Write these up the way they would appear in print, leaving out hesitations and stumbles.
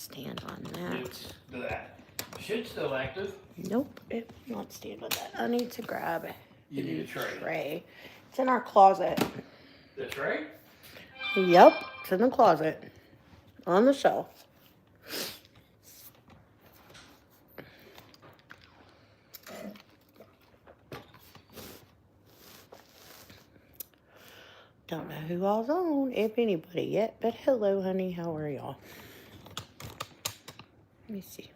stand on that. It's that shit's still active. Nope, it will not stand on that. I need to grab You need a tray. It's in our closet. The tray? Yep, it's in the closet. On the shelf. Don't know who all's on, if anybody yet, but hello, honey. How are y'all? Let me see.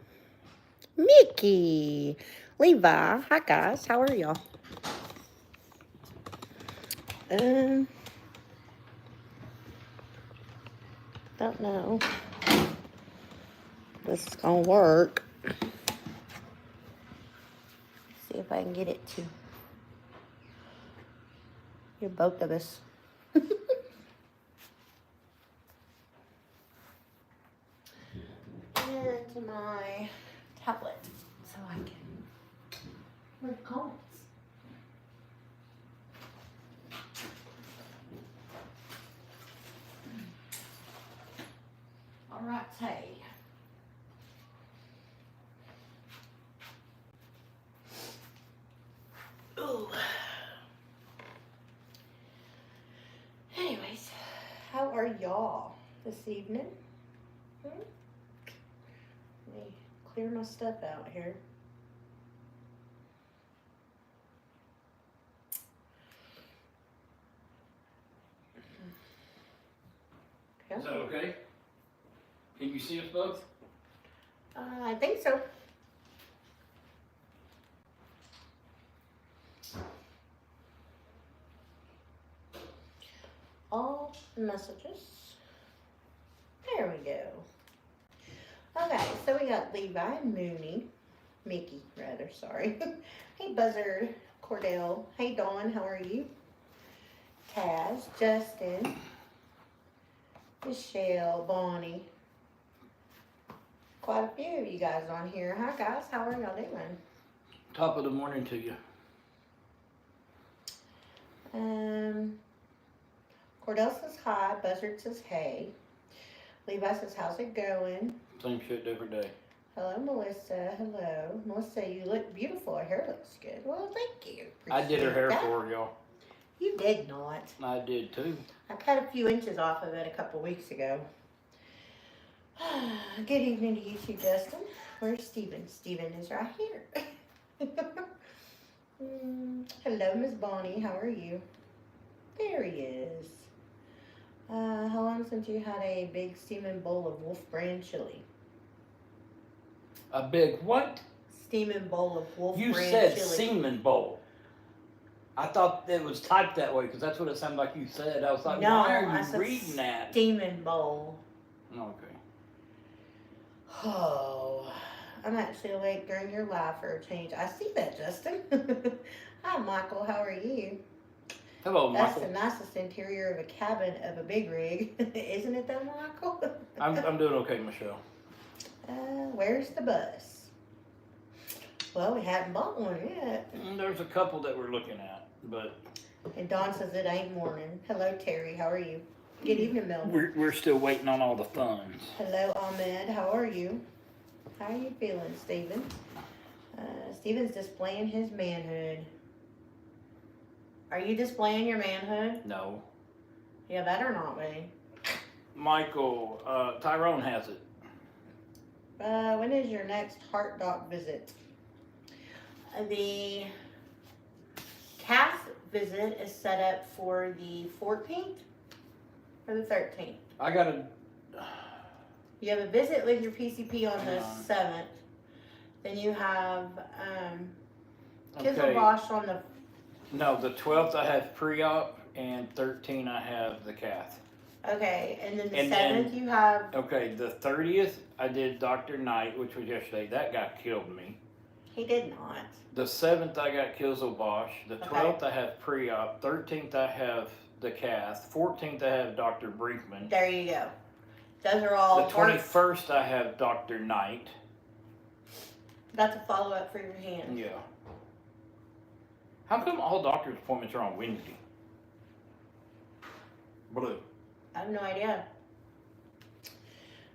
Mickey, Levi. Hi, guys. How are y'all? Don't know. This is gonna work. See if I can get it to get both of us. Into my tablet so I can read comments. All right, hey. Ooh. Anyways, how are y'all this evening? Let me clear my stuff out here. Is that okay? Can you see us both? I think so. All messages. There we go. Okay, so we got Levi and Mickey, rather, sorry. Hey, Buzzard, Cordell. Hey, Dawn, how are you? Taz, Justin, Michelle, Bonnie. Quite a few of you guys on here. Hi, guys. How are y'all doing? Top of the morning to you. Cordell says hi. Buzzard says hey. Levi says, how's it going? Same shit, different day. Hello, Melissa. Hello. Melissa, you look beautiful. Her hair looks good. Well, thank you. I did her hair Appreciate that. for her, y'all. You did not. I did too. I cut a few inches off of it a couple weeks ago. Good evening to you too, Justin. Where's Steven? Steven is right here. Hello, Miss Bonnie. How are you? There he is. How long since you had a big steaming bowl of Wolf brand chili? A big what? Steaming bowl of Wolf You brand said chili. semen bowl. I thought it was typed that way because that's what it sounded like you said. I was like, No, why are I you said reading that? Steaming bowl. Okay. Oh, I'm actually awake during your live for a change. I see that, Justin. Hi, Michael. How are you? Hello, That's Michael. the nicest interior of a cabin of a big rig. Isn't it though, Michael? I'm doing okay, Michelle. Where's the bus? Well, we haven't bought one yet. There's a couple that we're looking at, but... And Dawn says it ain't morning. Hello, Terry. How are you? Good evening, Melvin. We're still waiting on all the funds. Hello, Ahmed. How are you? How are you feeling, Steven? Steven's displaying his manhood. Are you displaying your manhood? No. Yeah, better not be. Michael, Tyrone has it. When is your next heart doc visit? The calf visit is set up for the 14th or the 13th. I gotta... You have a visit with your PCP on the 7th. Then you have Kizzelbosch on the... No, the 12th I have pre-op, and 13 I have the cath. Okay, and then the And 7th you have... Okay, the 30th I did Dr. Knight, which was yesterday. That guy killed me. He did not. The 7th I got Kizzelbosch. The 12th I have pre-op. 13th I have the cath. 14th I have Dr. Brinkman. There you go. Those are all... The 21st I have Dr. Knight. That's a follow-up for your hand. Yeah. How come all doctor's appointments are on Wednesday? Blue. I have no idea.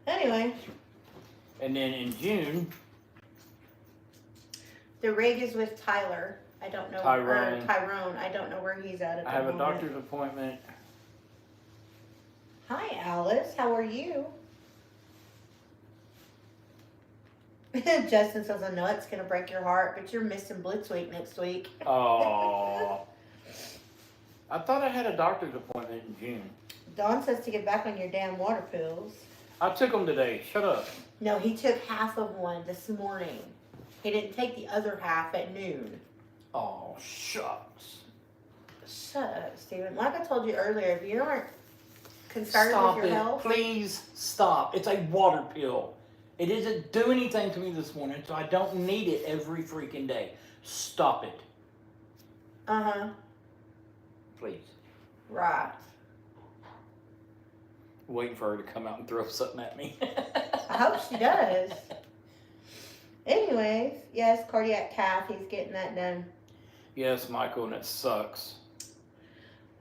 Anyway, And then in June, The rig is with Tyler. I don't know. Tyrone. Tyrone. I don't know where he's at I the have a moment. doctor's appointment. Hi, Alice. How are you? Justin says, I know it's going to break your heart, but you're missing Blitz Week next week. Oh. I thought I had a doctor's appointment in June. Dawn says to get back on your damn water pills. I took them today. Shut up. No, he took half of one this morning. He didn't take the other half at noon. Oh, shucks. Shut up, Steven. Like I told you earlier, if you aren't concerned with your health. Please stop. It's a water pill. It doesn't do anything to me this morning, so I don't need it every freaking day. Stop it. Uh-huh. Please. Right. Waiting for her to come out and throw something at me. I hope she does. Anyways, yes, cardiac cath, he's getting that done. Yes, Michael, and it sucks.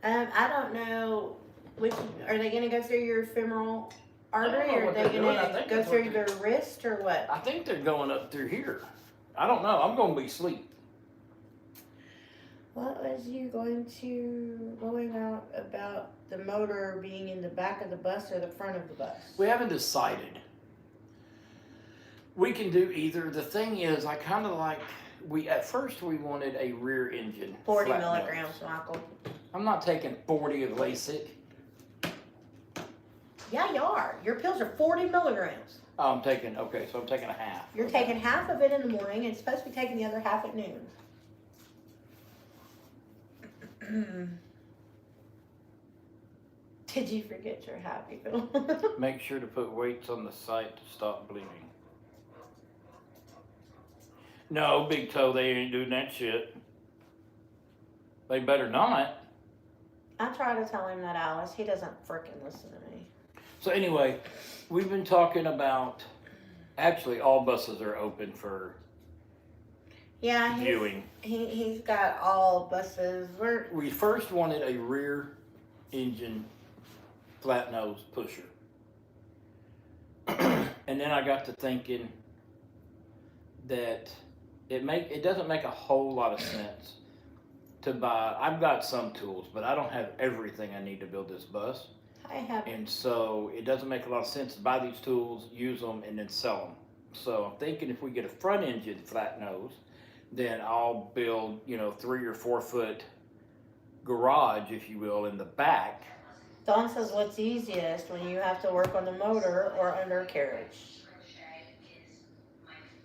I don't know which, are they going to go through your femoral artery, know or are what they they're going doing. I to think go that's through what their wrist, or what? I think they're going up through here. I don't know. I'm going to be asleep. What was you going out about the motor being in the back of the bus or the front of the bus? We haven't decided. We can do either. The thing is, I kind of like, at first we wanted a rear engine. 40 flat milligrams, nose. Michael. I'm not taking 40 of LASIK. Yeah, you are. Your pills are 40 milligrams. Oh, I'm taking a half. You're taking half of it in the morning, and it's supposed to be taking the other half at noon. Did you forget your happy pill? Make sure to put weights on the site to stop bleeding. No, Big Toe, they ain't doing that shit. They better not. I try to tell him that, Alice. He doesn't frickin' listen to me. So anyway, we've been talking about, actually all buses are open for Yeah, viewing. He's got all buses. We first wanted a rear engine flat nose pusher. And then I got to thinking that it doesn't make a whole lot of sense to buy. I've got some tools, but I don't have everything I need to build this bus. I have. And so it doesn't make a lot of sense to buy these tools, use them, and then sell them. So I'm thinking if we get a front engine flat nose, then I'll build, 3 or 4 foot garage, if you will, in the back. Dawn says what's easiest when you have to work on the motor or undercarriage.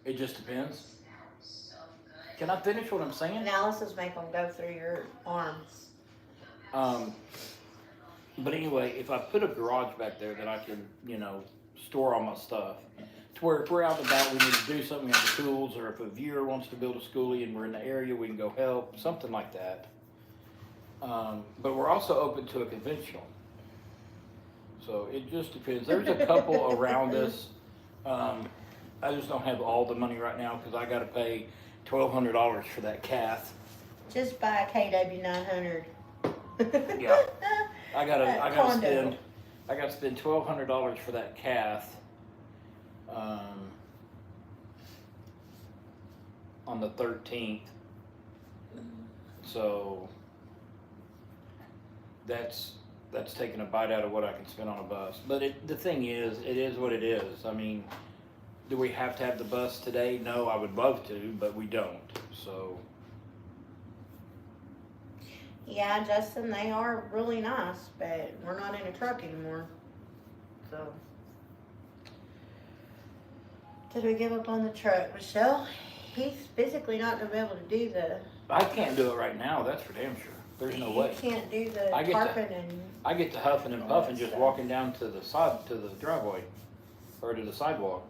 It just depends. Can I finish what I'm saying? Analysis make them go through your arms. But anyway, if I put a garage back there that I can, store all my stuff, to where if we're out and about, we need to do something with the tools, or if a viewer wants to build a schoolie and we're in the area, we can go help, something like that. But we're also open to a conventional. So it just depends. There's a couple around us. I just don't have all the money right now because I got to pay $1,200 for that cath. Just buy a KW900. Yeah. I gotta Condo. spend $1,200 for that cath. On the 13th. So that's taking a bite out of what I can spend on a bus. But the thing is, it is what it is. I mean, do we have to have the bus today? No, I would love to, but we don't. So. Yeah, Justin, they are really nice, but we're not in a truck anymore. So. Did we give up on the truck? Michelle, he's physically not going to be able to do the... I can't do it right now, that's for damn sure. There's no way. You can't do the I get to huffing and puffing just walking down to the side, to the driveway, or to the sidewalk.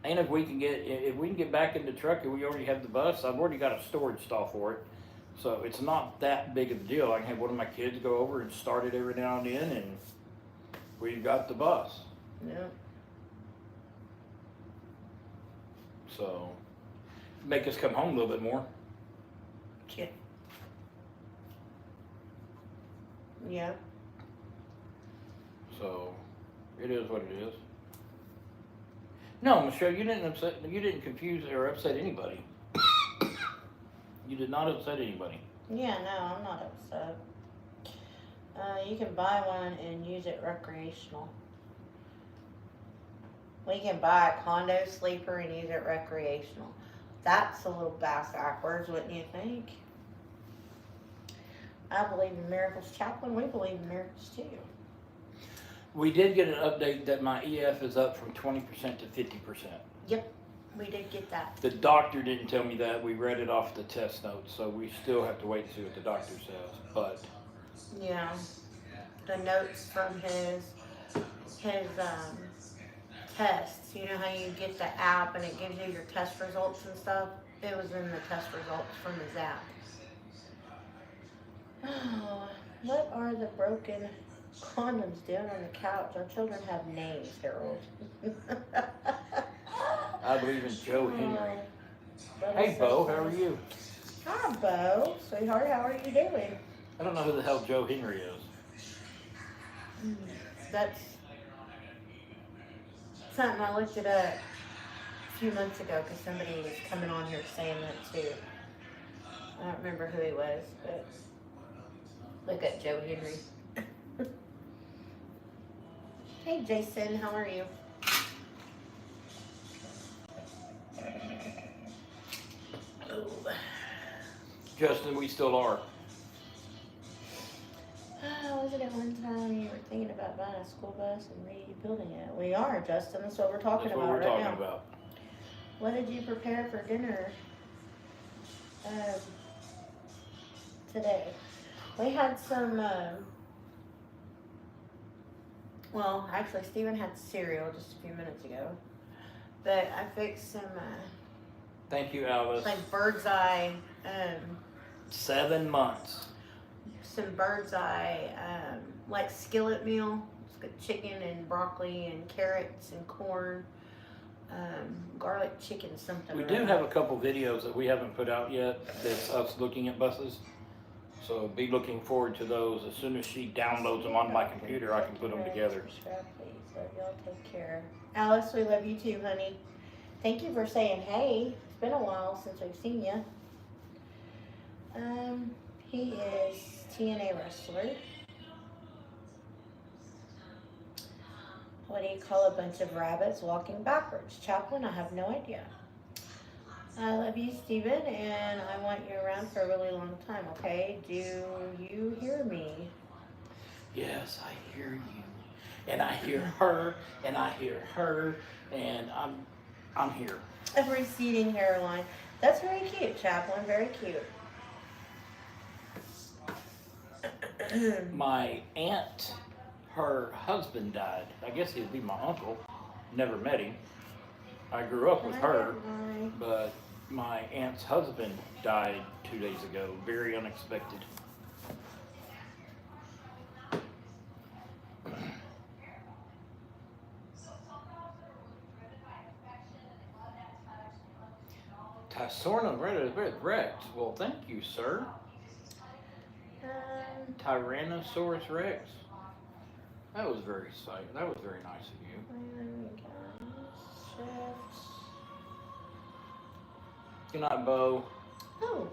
And if we can get back in the truck and we already have the bus, I've already got a storage stall for it. So it's not that big of a deal. I can have one of my kids go over and start it every now and then, and we've got the bus. Yeah. So make us come home a little bit more. Yeah. Yeah. So, it is what it is. No, Michelle, you didn't confuse or upset anybody. You did not upset anybody. Yeah, no, I'm not upset. You can buy one and use it recreational. We can buy a condo sleeper and use it recreational. That's a little backwards, wouldn't you think? I believe in miracles, Chaplain. We believe in miracles too. We did get an update that my EF is up from 20% to 50%. Yep, we did get that. The doctor didn't tell me that. We read it off the test notes, so we still have to wait to see what the doctor says. But yeah, the notes from his tests. You know how you get the app and it gives you your test results and stuff? It was in the test results from his app. Oh, what are the broken condoms doing on the couch? Our children have names, Harold. I believe in Joe Henry. Oh, Hey, Bo, how are you? Hi, Bo. Sweetheart, how are you doing? I don't know who the hell Joe Henry is. That's something I looked it up a few months ago because somebody was coming on here saying that too. I don't remember who he was, but look at Joe Henry. Hey, Jason, how are you? Oh. Justin, we still are. Wasn't it one time you were thinking about buying a school bus and rebuilding it? We are, Justin. That's what we're talking That's what about we're right talking now. about. What did you prepare for dinner today? We had some, well, actually, Steven had cereal just a few minutes ago. But I fixed some, Thank you, Alice. like bird's eye, 7 months. some bird's eye, like skillet meal. It's got chicken and broccoli and carrots and corn, garlic chicken something. We do have a couple videos that we haven't put out yet. That's us looking at buses. So be looking forward to those. As soon as she downloads them on my computer, I can put them together. So y'all take care. Alice, we love you too, honey. Thank you for saying hey. It's been a while since we've seen you. He is TNA wrestler. What do you call a bunch of rabbits walking backwards? Chaplain, I have no idea. I love you, Steven, and I want you around for a really long time, okay? Do you hear me? Yes, I hear you. And I hear her, and I hear her, and I'm here. A receding hairline. That's very cute, Chaplain, very cute. My aunt, her husband died. I guess he'd be my uncle. Never met him. I grew up with her, but my aunt's husband died 2 days ago. Very unexpected. Tysorna Rex. Well, thank you, sir. Tyrannosaurus Rex. That was very nice of you. Good night, Bo. Oh,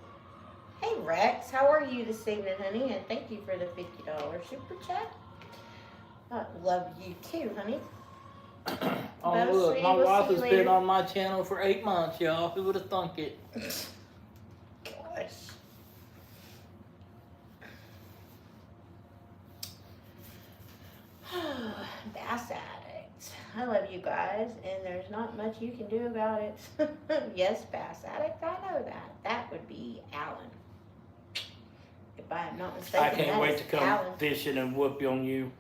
hey Rex, how are you this evening, honey? And thank you for the $50 super chat. I love you too, honey. Oh Bye, look, sweetie. my We'll wife see you has been later. on my channel for 8 months, y'all. Who would have thunk it? Gosh. Bass addict. I love you guys, and there's not much you can do about it. Yes, bass addict, I know that. That would be Alan. If I am not mistaken, I can't that wait is to come Alan. fishing and whoop on you.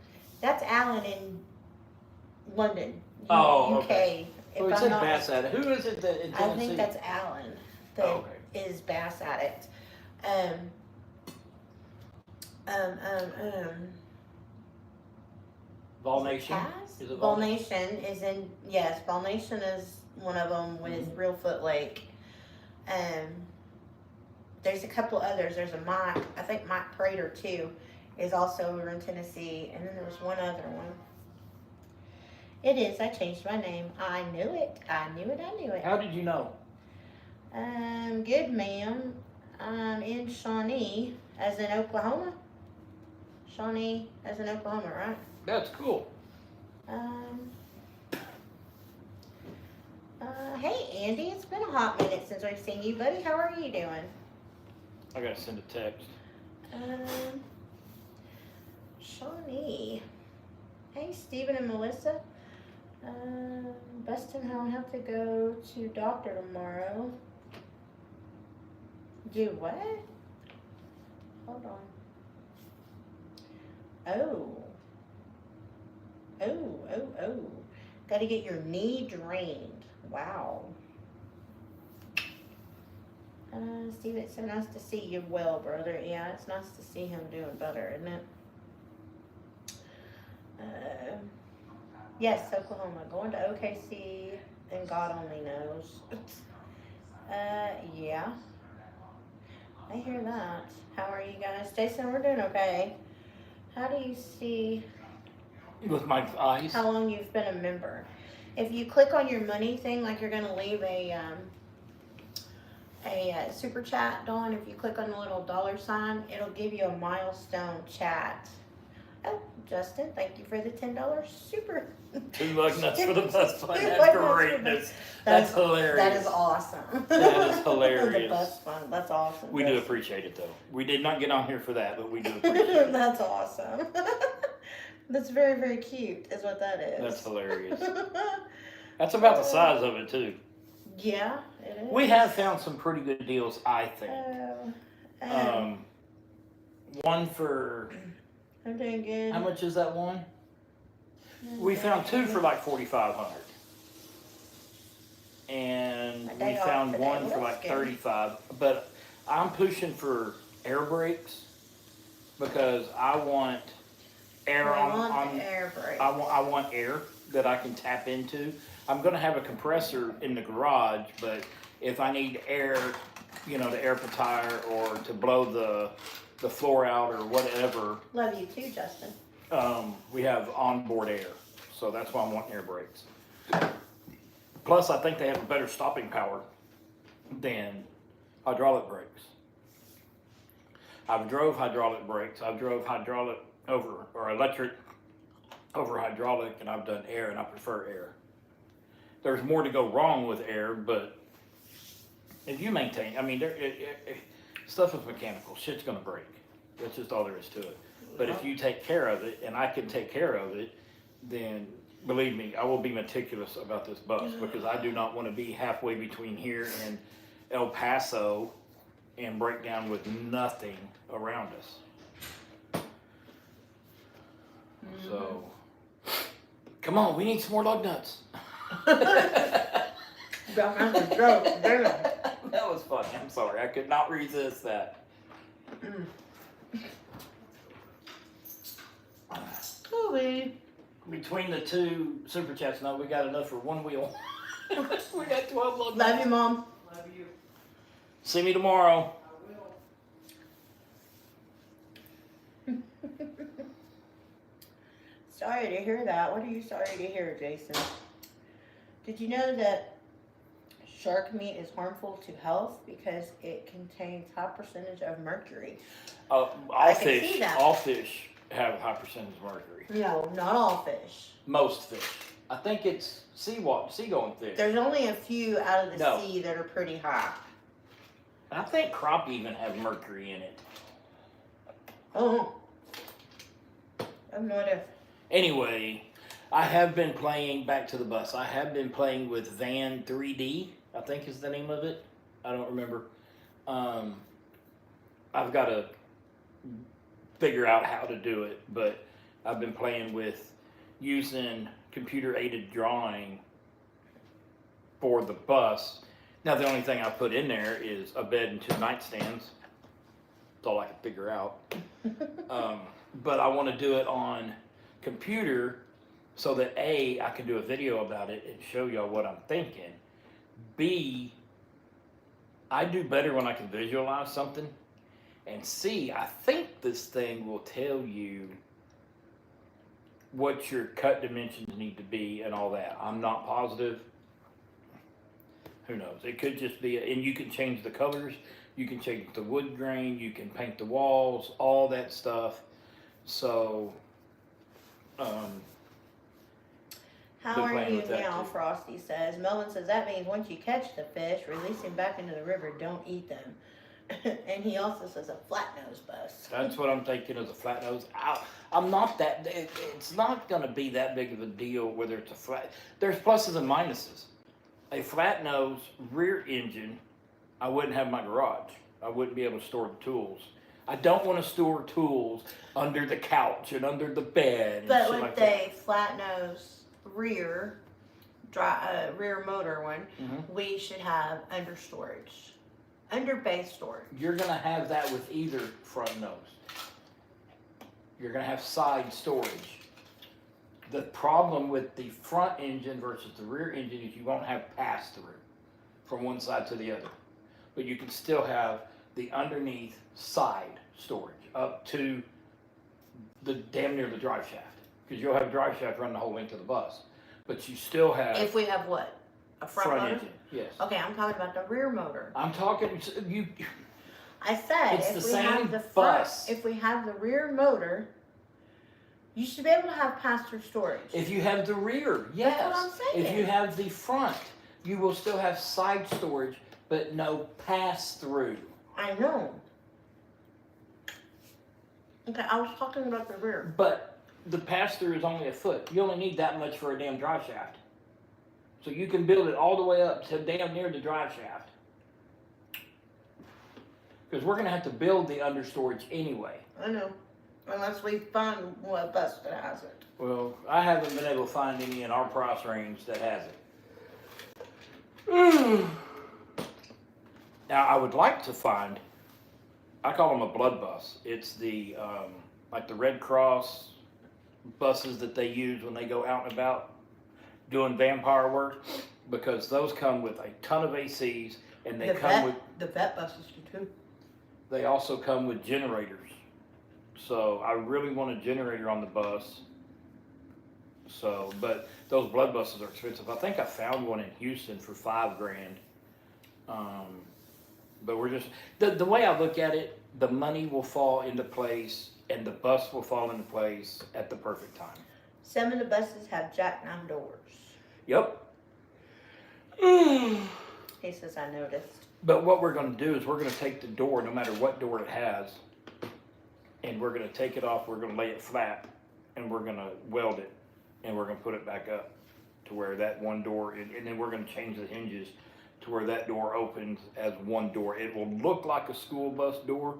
That's Alan in London, Oh, UK. okay. If Oh, it I'm said not Bass Addict. Who is it that in I Tennessee? think that's Alan that Oh, is Bass Addict. Vol Nation? Taz? Is it Vol Nation is in, yes, Vol Nation is one of them with Real Foot Lake. There's a couple others. There's a Mike, I think Mike Prater too. is also over in Tennessee, and then there was one other one. It is. I changed my name. I knew it. I knew it. I knew it. How did you know? Good, ma'am. I'm in Shawnee, as in Oklahoma. Shawnee, as in Oklahoma, right? That's cool. Hey, Andy. It's been a hot minute since I've seen you, buddy. How are you doing? I gotta send a text. Shawnee. Hey, Stephen and Melissa. Bustin, I'll have to go to doctor tomorrow. Do what? Hold on. Oh. Gotta get your knee drained. Wow. Steve, it's so nice to see you well, brother. Yeah, it's nice to see him doing better, isn't it? Yes, Oklahoma. Going to OKC, and God only knows. Yeah. I hear that. How are you guys? Jason, we're doing okay. How do you see With my eyes? how long you've been a member? If you click on your money thing, like you're gonna leave a super chat, Dawn, if you click on the little $, it'll give you a milestone chat. Oh, Justin, thank you for the $10 super. 2 lug nuts for the bus fund. Two That's lug nuts for great. the- That's hilarious. That is awesome. That is hilarious. The bus fund, that's awesome. We do appreciate it though. We did not get on here for that, but we do appreciate it. That's awesome. That's very, very cute, is what that is. That's hilarious. That's about the size of it too. Yeah, it is. We have found some pretty good deals, I think. One for, I'm doing good. how much is that one? We found 2 for like $4,500. And A day we off found today. one Well, for that's like good. $35. But I'm pushing for air brakes because I want air I want on the air brake. I want air that I can tap into. I'm gonna have a compressor in the garage, but if I need air, you know, to air the tire or to blow the floor out or whatever, Love you too, Justin. we have onboard air. So that's why I want air brakes. Plus, I think they have a better stopping power than hydraulic brakes. I've drove hydraulic brakes. I've drove hydraulic over, or electric over hydraulic, and I've done air, and I prefer air. There's more to go wrong with air, but if you maintain, I mean, stuff is mechanical. Shit's gonna break. That's just all there is to it. But if you take care of it, and I can take care of it, then believe me, I will be meticulous about this bus because I do not want to be halfway between here and El Paso and break down with nothing around us. So, come on, we need some more lug nuts. That That was funny. I'm sorry. I could not resist that. Between the 2 super chats, no, we got enough for 1 wheel. We got 12 lug nuts. Love you, Mom. Love you. See me tomorrow. I will. Sorry to hear that. What are you sorry to hear, Jason? Did you know that shark meat is harmful to health because it contains high percentage of mercury? All I can see fish, that. all fish have a high percentage of mercury. No, not all fish. Most fish. I think it's seagoing fish. There's only a few out of the No. sea that are pretty high. I think crop even have mercury in it. Oh. I have no idea. Anyway, I have been playing, back to the bus, I have been playing with Van 3D, I think is the name of it. I don't remember. I've got to figure out how to do it, but I've been playing with using computer-aided drawing for the bus. Now, the only thing I put in there is a bed and 2 nightstands. That's all I can figure out. But I want to do it on computer so that A, I can do a video about it and show y'all what I'm thinking. B, I do better when I can visualize something. And C, I think this thing will tell you what your cut dimensions need to be and all that. I'm not positive. Who knows? It could just be, and you can change the colors, you can change the wood grain, you can paint the walls, all that stuff. So, How been are playing you with that now? too. Frosty says. Melvin says that means once you catch the fish, release them back into the river. Don't eat them. And he also says a flat nose bus. That's what I'm thinking as a flat nose. I'm not that, it's not going to be that big of a deal whether it's a flat. There's pluses and minuses. A flat nose rear engine, I wouldn't have my garage. I wouldn't be able to store the tools. I don't want to store tools under the couch and under the bed and But shit with like the that. flat nose rear, rear motor one, we should have under storage, under base storage. You're going to have that with either front nose. You're going to have side storage. The problem with the front engine versus the rear engine is you won't have pass-through from one side to the other. But you can still have the underneath side storage up to the damn near the drive shaft. Because you'll have a drive shaft running the whole length of the bus. But you still have If we have what? A front motor? engine, yes. Okay, I'm talking about the rear motor. I'm talking, you. I said It's if the we same have the front, bus. if we have the rear motor, you should be able to have pass-through storage. If you have the rear, yes. That's what I'm saying. If you have the front, you will still have side storage, but no pass-through. I know. Okay, I was talking about the rear. But the pass-through is only a foot. You only need that much for a damn drive shaft. So you can build it all the way up to damn near the drive shaft. Because we're going to have to build the understorage anyway. I know. Unless we find what bus that has it. Well, I haven't been able to find any in our price range that has it. Now, I would like to find, I call them a blood bus. It's the, like the Red Cross buses that they use when they go out and about doing vampire work, because those come with a ton of ACs, and they the vet buses do too. they also come with generators. So I really want a generator on the bus. So, but those blood buses are expensive. I think I found one in Houston for $5,000. But we're just, the way I look at it, the money will fall into place and the bus will fall into place at the perfect time. Some of the buses have jackknife doors. Yep. He says, I noticed. But what we're going to do is we're going to take the door, no matter what door it has, and we're going to take it off, we're going to lay it flat, and we're going to weld it, and we're going to put it back up to where that one door, and then we're going to change the hinges to where that door opens as one door. It will look like a school bus door.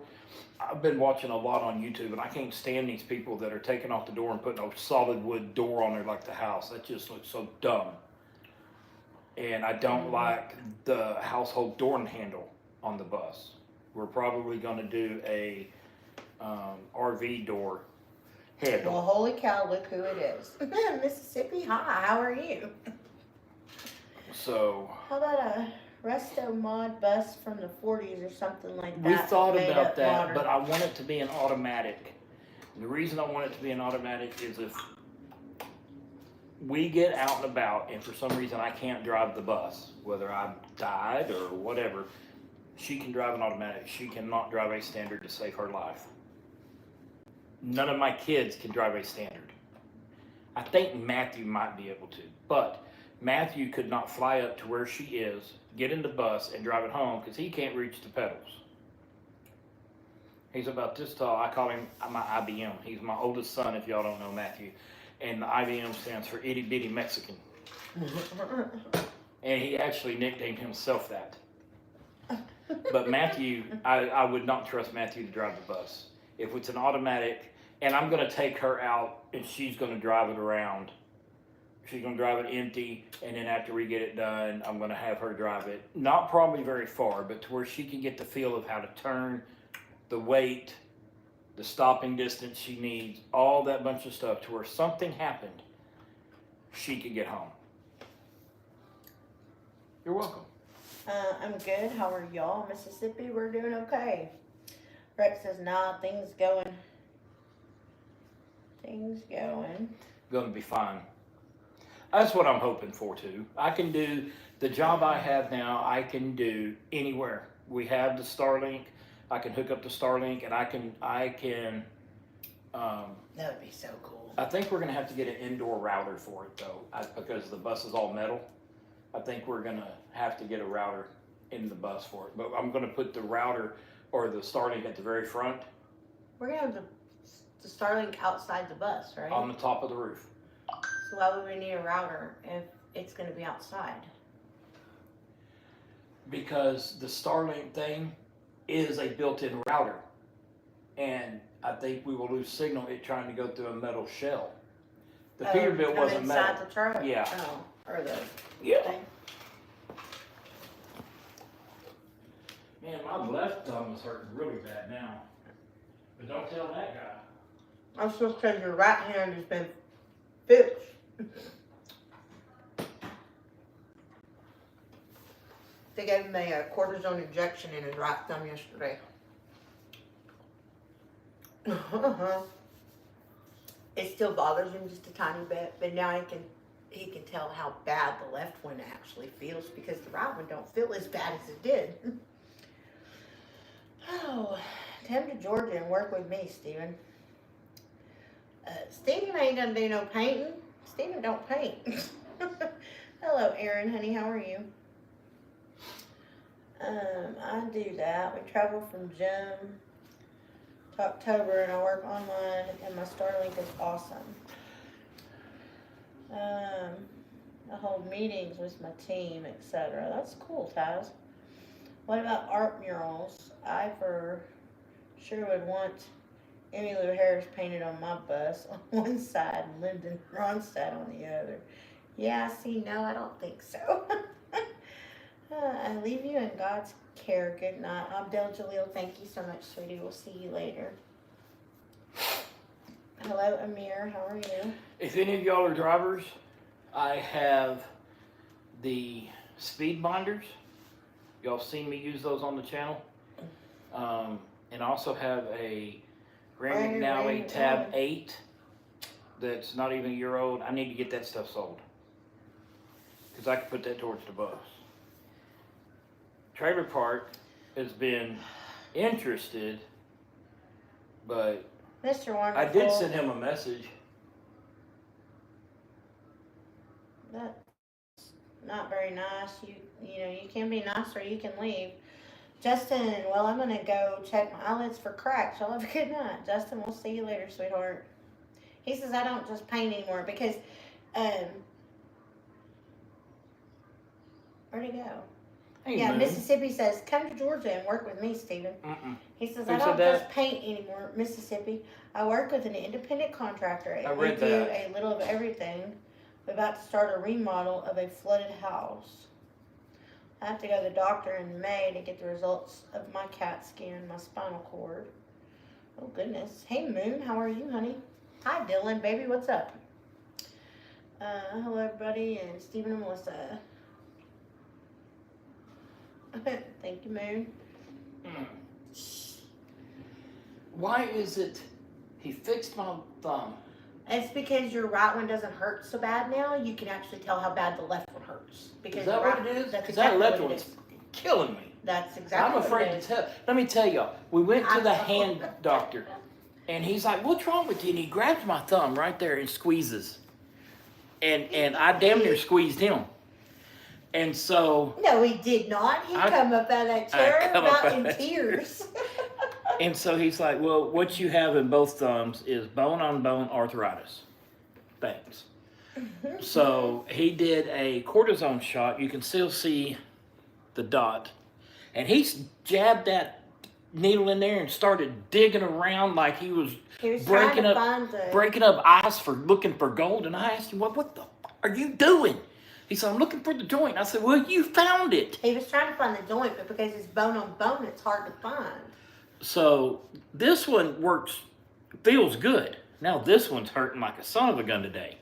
I've been watching a lot on YouTube, and I can't stand these people that are taking off the door and putting a solid wood door on there like the house. That just looks so dumb. And I don't like the household door handle on the bus. We're probably going to do a RV door handle. Well, holy cow, look who it is. Mississippi, hi, how are you? So How about a resto mod bus from the 40s or something like that? we thought made about up that, modern? but I want it to be an automatic. The reason I want it to be an automatic is if we get out and about and for some reason I can't drive the bus, whether I died or whatever, she can drive an automatic. She cannot drive a standard to save her life. None of my kids can drive a standard. I think Matthew might be able to, but Matthew could not fly up to where she is, get in the bus, and drive it home because he can't reach the pedals. He's about this tall. I call him my IBM. He's my oldest son, if y'all don't know Matthew. And the IBM stands for Itty Bitty Mexican. And he actually nicknamed himself that. But Matthew, I would not trust Matthew to drive the bus. If it's an automatic, and I'm going to take her out, and she's going to drive it around. She's going to drive it empty, and then after we get it done, I'm going to have her drive it. Not probably very far, but to where she can get the feel of how to turn, the weight, the stopping distance she needs, all that bunch of stuff, to where something happened, she could get home. You're welcome. I'm good. How are y'all? Mississippi, we're doing okay. Rex says, nah, things going. Things going. Gonna be fine. That's what I'm hoping for too. I can do the job I have now. I can do anywhere. We have the Starlink. I can hook up the Starlink, and I can. That would be so cool. I think we're gonna have to get an indoor router for it though, because the bus is all metal. I think we're gonna have to get a router in the bus for it. But I'm gonna put the router or the Starlink at the very front, We're gonna have the Starlink outside the bus, right? on the top of the roof. So why would we need a router if it's gonna be outside? Because the Starlink thing is a built-in router, and I think we will lose signal it trying to go through a metal shell. The Peterbilt wasn't inside metal. the truck? Yeah. Oh, or the Yeah. thing. Man, my left thumb is hurting really bad now. But don't tell that guy. I'm supposed to tell your right hand has been fixed. They gave him a cortisone injection in his right thumb yesterday. It still bothers him just a tiny bit, but now he can tell how bad the left one actually feels because the right one don't feel as bad as it did. Oh, come to Georgia and work with me, Stephen. Stephen ain't gonna do no painting. Stephen don't paint. Hello, Erin, honey, how are you? I do that. We travel from June to October, and I work online, and my Starlink is awesome. I hold meetings with my team, etc. That's cool, Taz. What about art murals? I for sure would want Emmy Lou Harris painted on my bus on one side and Lyndon Ronstadt on the other. Yeah, see, no, I don't think so. I leave you in God's care. Good night. Abdel Jalil, thank you so much, sweetie. We'll see you later. Hello, Amir. How are you? If any of y'all are drivers, I have the speed binders. Y'all seen me use those on the channel. And I also have a Grand McNally Tab 8 that's not even a year old. I need to get that stuff sold, because I can put that towards the bus. Trailer Park has been interested, but Mr. Wonderful. I did send him a message. That's not very nice. You know, you can be nice or you can leave. Justin, well, I'm going to go check my eyelids for cracks. Y'all have a good night. Justin, we'll see you later, sweetheart. He says I don't just paint anymore because, where'd he go? Hey, yeah, man. Mississippi says, come to Georgia and work with me, Stephen. He says, I don't just paint anymore, Mississippi. I work with an independent contractor and we do a little of everything. We're about to start a remodel of a flooded house. I have to go to the doctor in May to get the results of my CAT scan, my spinal cord. Oh, goodness. Hey, Moon, how are you, honey? Hi, Dylan. Baby, what's up? Hello, everybody, and Stephen and Melissa. Thank you, Moon. Why is it he fixed my thumb? It's because your right one doesn't hurt so bad now. You can actually tell how bad the left one hurts. Because Is that right, what it is? That's Because exactly that left what it one's is. killing me. That's exactly I'm what afraid it to is. tell. Let me tell y'all. We went to the hand doctor, and he's like, "What's wrong with you?" And he grabs my thumb right there and squeezes, and I damn near squeezed him. And so, No, he did not. He come up out of that chair about in tears. And so he's like, well, what you have in both thumbs is bone-on-bone arthritis. Thanks. So he did a cortisone shot. You can still see the dot. And he jabbed that needle in there and started digging around like he was breaking up ice for looking for gold. And I asked him, what the are you doing? He said, I'm looking for the joint. I said, well, you found it. He was trying to find the joint, but because it's bone on bone, it's hard to find. So this one feels good. Now this one's hurting like a son of a gun today.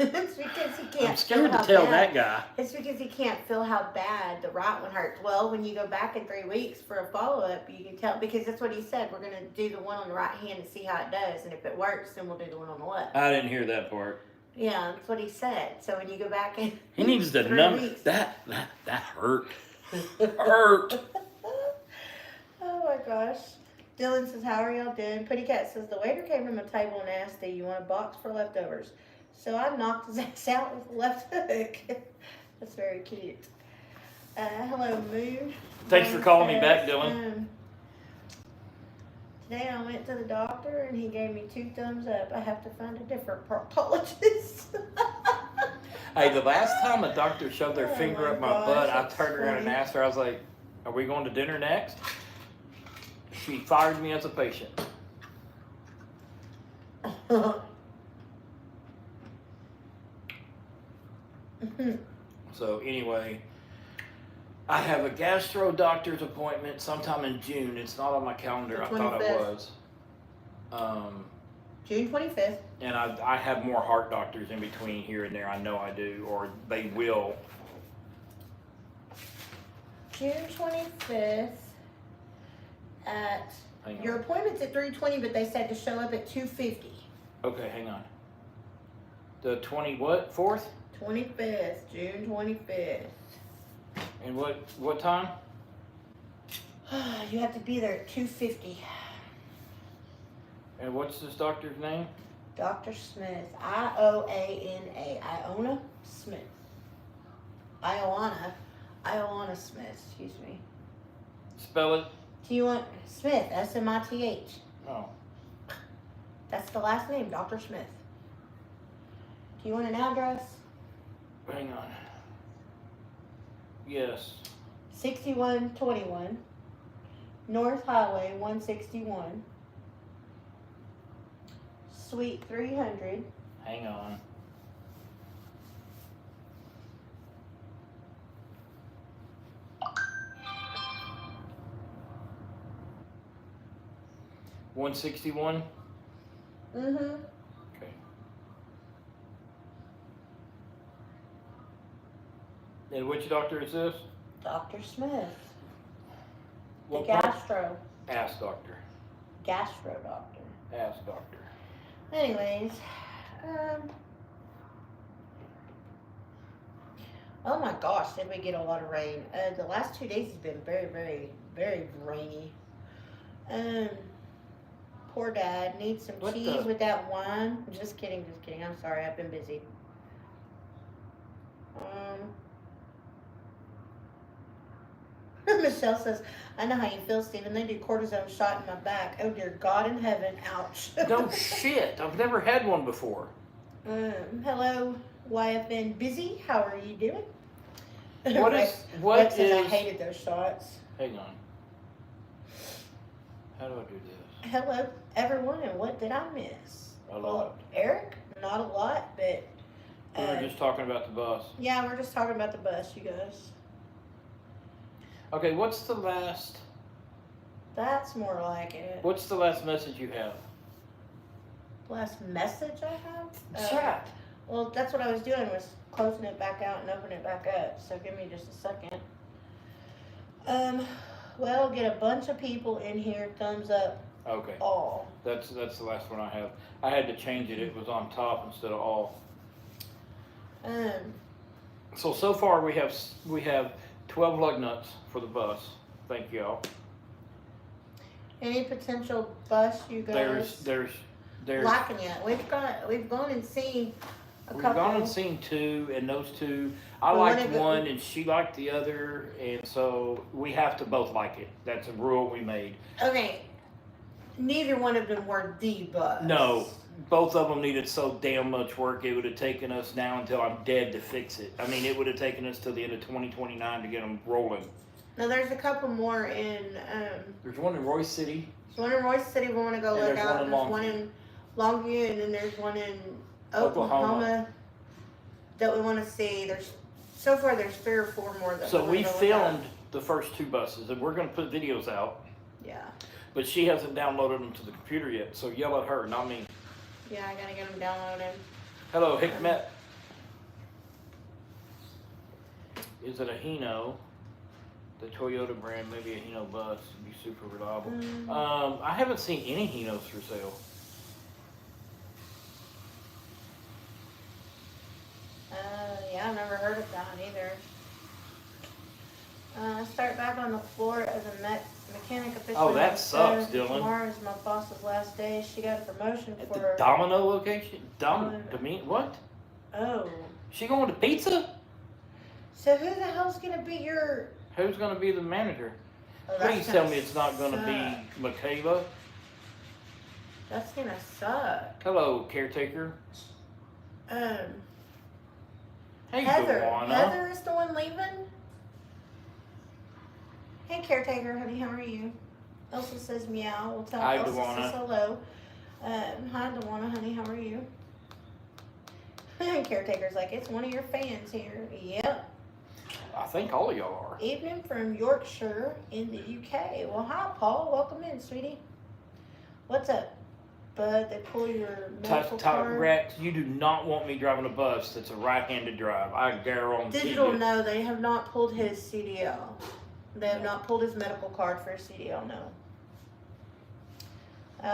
It's because he can't. I'm scared to feel tell how that bad. guy. It's because he can't feel how bad the right one hurts. Well, when you go back in 3 weeks for a follow-up, you can tell, because that's what he said. We're going to do the one on the right hand and see how it does. And if it works, then we'll do the one on the left. I didn't hear that part. Yeah, that's what he said. So when you go back in He needs the 3 number. weeks. That hurt. Hurt. Oh my gosh. Dylan says, how are y'all doing? Putty Cat says, the waiter came to my table and asked, do you want a box for leftovers? So I knocked his ass out with a left hook. That's very cute. Hello, Moo. Thanks for calling me back, Dylan. Today I went to the doctor and he gave me 2 thumbs up. I have to find a different proctologist. Hey, the last time a doctor shoved their Oh finger my up my gosh, butt, I that's turned around and funny. asked her, I was like, are we going to dinner next? She fired me as a patient. So anyway, I have a gastro doctor's appointment sometime in June. It's not on my calendar. The I thought it 25th. was. June 25th. And I have more heart doctors in between here and there. I know I do, or they will. June 25th at, Hang on. your appointment's at 3:20, but they said to show up at 2:50. Okay, hang on. The 4th? 25th, June 25th. And what time? You have to be there at 2:50. And what's this doctor's name? Dr. Smith, Ioana, Iona Smith. Iona Smith, excuse me. Spell it. Do you want Smith, Smith? Oh. That's the last name, Dr. Smith. Do you want an address? Hang on. Yes. 6121 North Highway 161, Suite 300. Hang on. $161? Mm-hmm. Okay. And which doctor is this? Dr. Smith. The What part? gastro. Ass doctor. Gastro doctor. Ass doctor. Anyways, oh my gosh, did we get a lot of rain. The last 2 days has been very, very, very rainy. Poor Dad needs some What cheese the- with that wine. Just kidding. I'm sorry, I've been busy. Michelle says, I know how you feel, Stephen. They do cortisone shot in my back. Oh dear God in heaven, ouch. No shit. I've never had one before. Hello, YFN Busy. How are you doing? What Rex says, I is? hated those shots. Hang on. How do I do this? Hello, everyone, and what did I miss? A lot. Eric, not a lot, but We were just talking about the bus. yeah, we're just talking about the bus, you guys. Okay, what's the last? That's more like it. What's the last message you have? Last message I have? Chat. Well, that's what I was doing, was closing it back out and opening it back up. So give me just a second. Well, get a bunch of people in here. Thumbs up. Okay, All. that's the last one I have. I had to change it. It was on top instead of all. So far we have 12 lug nuts for the bus. Thank y'all. Any potential bus you guys There's liking yet? We've gone and seen a we've couple. gone and seen 2, and those 2, I Well, one liked of the- one and she liked the other, and so we have to both like it. That's a rule we made. Okay. Neither one of them were the bus. No, both of them needed so damn much work. It would have taken us now until I'm dead to fix it. I mean, it would have taken us till the end of 2029 to get them rolling. Now there's a couple more in There's one in Royce City. one in Royce City we want to go And look there's out. one in There's one in Longview, and then there's one in Oklahoma that we want to see. There's so far there's 3 or 4 more that So we we wanna go look at. filmed the first 2 buses, and we're going to put videos out. Yeah. But she hasn't downloaded them to the computer yet, so yell at her, not me. Yeah, I gotta get them downloaded. Hello, Hikmet. Is it a Hino? The Toyota brand, maybe a Hino bus would be super reliable. I haven't seen any Hinos for sale. Yeah, I've never heard of that either. Start back on the floor as a mechanic officially. Oh, that sucks, Dylan. Tomorrow is my boss's last day. She got a promotion At for the Domino location? What? Oh. She going to pizza? So who the hell's gonna be your? Who's going to be the manager? Oh, that's Please gonna tell me it's not going to be Michaela. That's gonna suck. Hello, caretaker. Hey, Heather. Tawana. Heather is the one leaving? Hey, caretaker, honey, how are you? Elsa says meow. We'll tell Hi, Elsa Tawana. says hello. Hi, Tawana, honey, how are you? Caretaker's like, it's one of your fans here. Yep. I think all of y'all are. Evening from Yorkshire in the UK. Well, hi, Paul. Welcome in, sweetie. What's up, bud? They pull your medical card. Rex, you do not want me driving a bus that's a right-handed drive. I guarantee Digital, you. no, they have not pulled his CDL. They have not pulled his medical card for a CDL, no.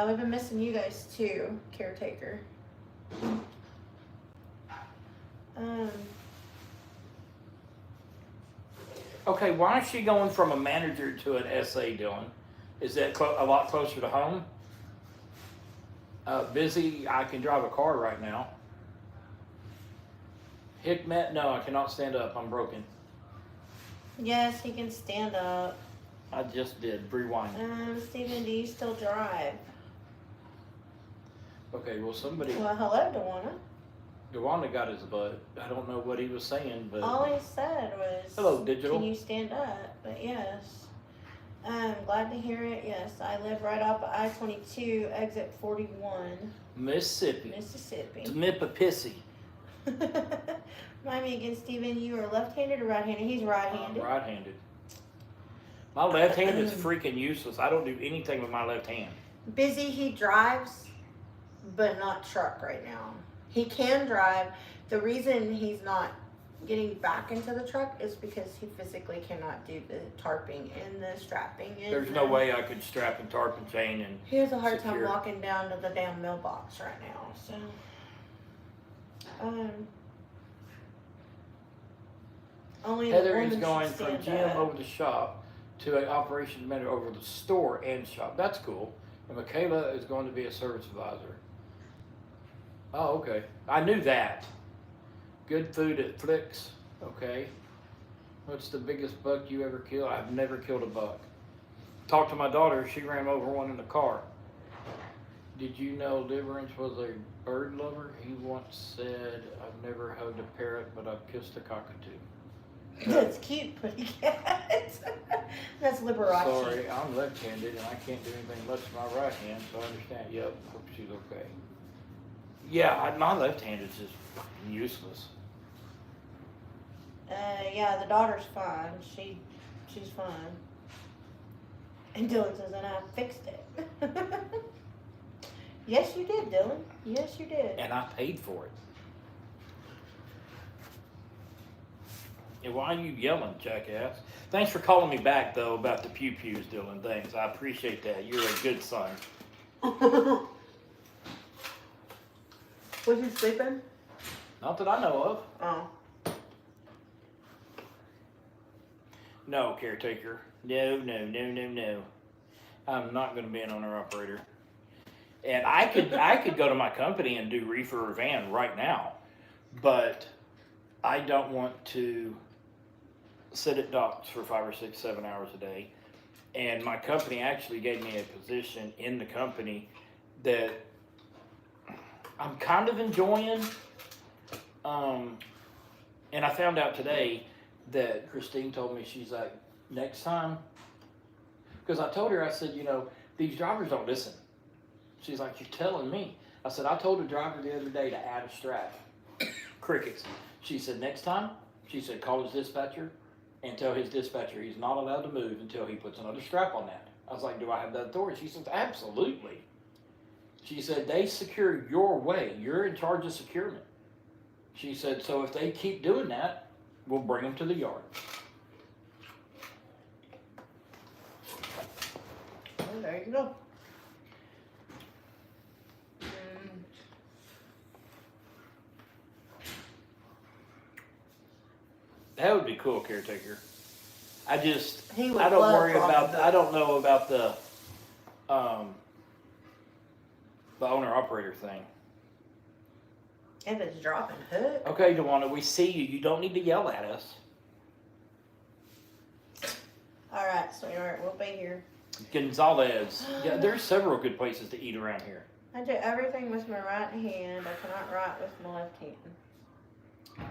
We've been missing you guys too, caretaker. Okay, why is she going from a manager to an SA, Dylan? Is that a lot closer to home? Busy, I can drive a car right now. Hickmet, no, I cannot stand up. I'm broken. Yes, he can stand up. I just did. Rewind. Steven, do you still drive? Okay, well, somebody... Well, hello, Dawana. Dewana got his butt. I don't know what he was saying, but... All he said was... Hello, Digital. Can you stand up? But yes. I'm glad to hear it. Yes, I live right off of I-22, exit 41. Mississippi. Mississippi. It's Mississippi. Remind me again, Steven, you are left-handed or right-handed? He's right-handed. I'm right-handed. My left hand is freaking useless. I don't do anything with my left hand. Busy, he drives, but not truck right now. He can drive. The reason he's not getting back into the truck is because he physically cannot do the tarping and the strapping. And There's no way I could strap and tarp and chain and he has a hard time secure. walking down to the damn mailbox right now. So, only the Heather woman is should going from stand gym up. over the shop to an operations manager over the store and shop. That's cool. And Michaela is going to be a service advisor. Oh, okay. I knew that. Good food at Flicks. Okay. What's the biggest buck you ever killed? I've never killed a buck. Talked to my daughter. She ran over one in the car. Did you know Deliverance was a bird lover? He once said, I've never hugged a parrot, but I've kissed a cockatoo. That's cute, pretty cat. That's Liberace. Sorry, I'm left-handed and I can't do anything much with my right hand, so I understand. Yep, hope she's okay. Yeah, my left hand is just fucking useless. Yeah, the daughter's fine. She's fine. And Dylan says, and I fixed it. Yes, you did, Dylan. Yes, you did. And I paid for it. And why are you yelling, jackass? Thanks for calling me back, though, about the pew-pews, Dylan. Thanks. I appreciate that. You're a good son. Was he sleeping? Not that I know of. Oh. No, caretaker. No. I'm not going to be an owner-operator. And I could go to my company and do reefer or van right now. But I don't want to sit at docks for 5 or 6, 7 hours a day. And my company actually gave me a position in the company that I'm kind of enjoying. And I found out today that Christine told me, she's like, next time, because I told her, I said, these drivers don't listen. She's like, you're telling me. I said, I told a driver the other day to add a strap. Crickets. She said, next time, she said, call his dispatcher and tell his dispatcher he's not allowed to move until he puts another strap on that. I was like, do I have that authority? She said, absolutely. She said, they secure your way. You're in charge of securement. She said, so if they keep doing that, We'll bring them to the yard. Oh, there you go. That would be cool, caretaker. I He would don't love worry dropping about, the- I don't know about the owner-operator thing. If it's dropping hook. Okay, Dewana, we see you. You don't need to yell at us. Alright, sweetheart, we'll be here. Gonzalez. Yeah, there's several good places to eat around here. I do everything with my right hand. I cannot write with my left hand.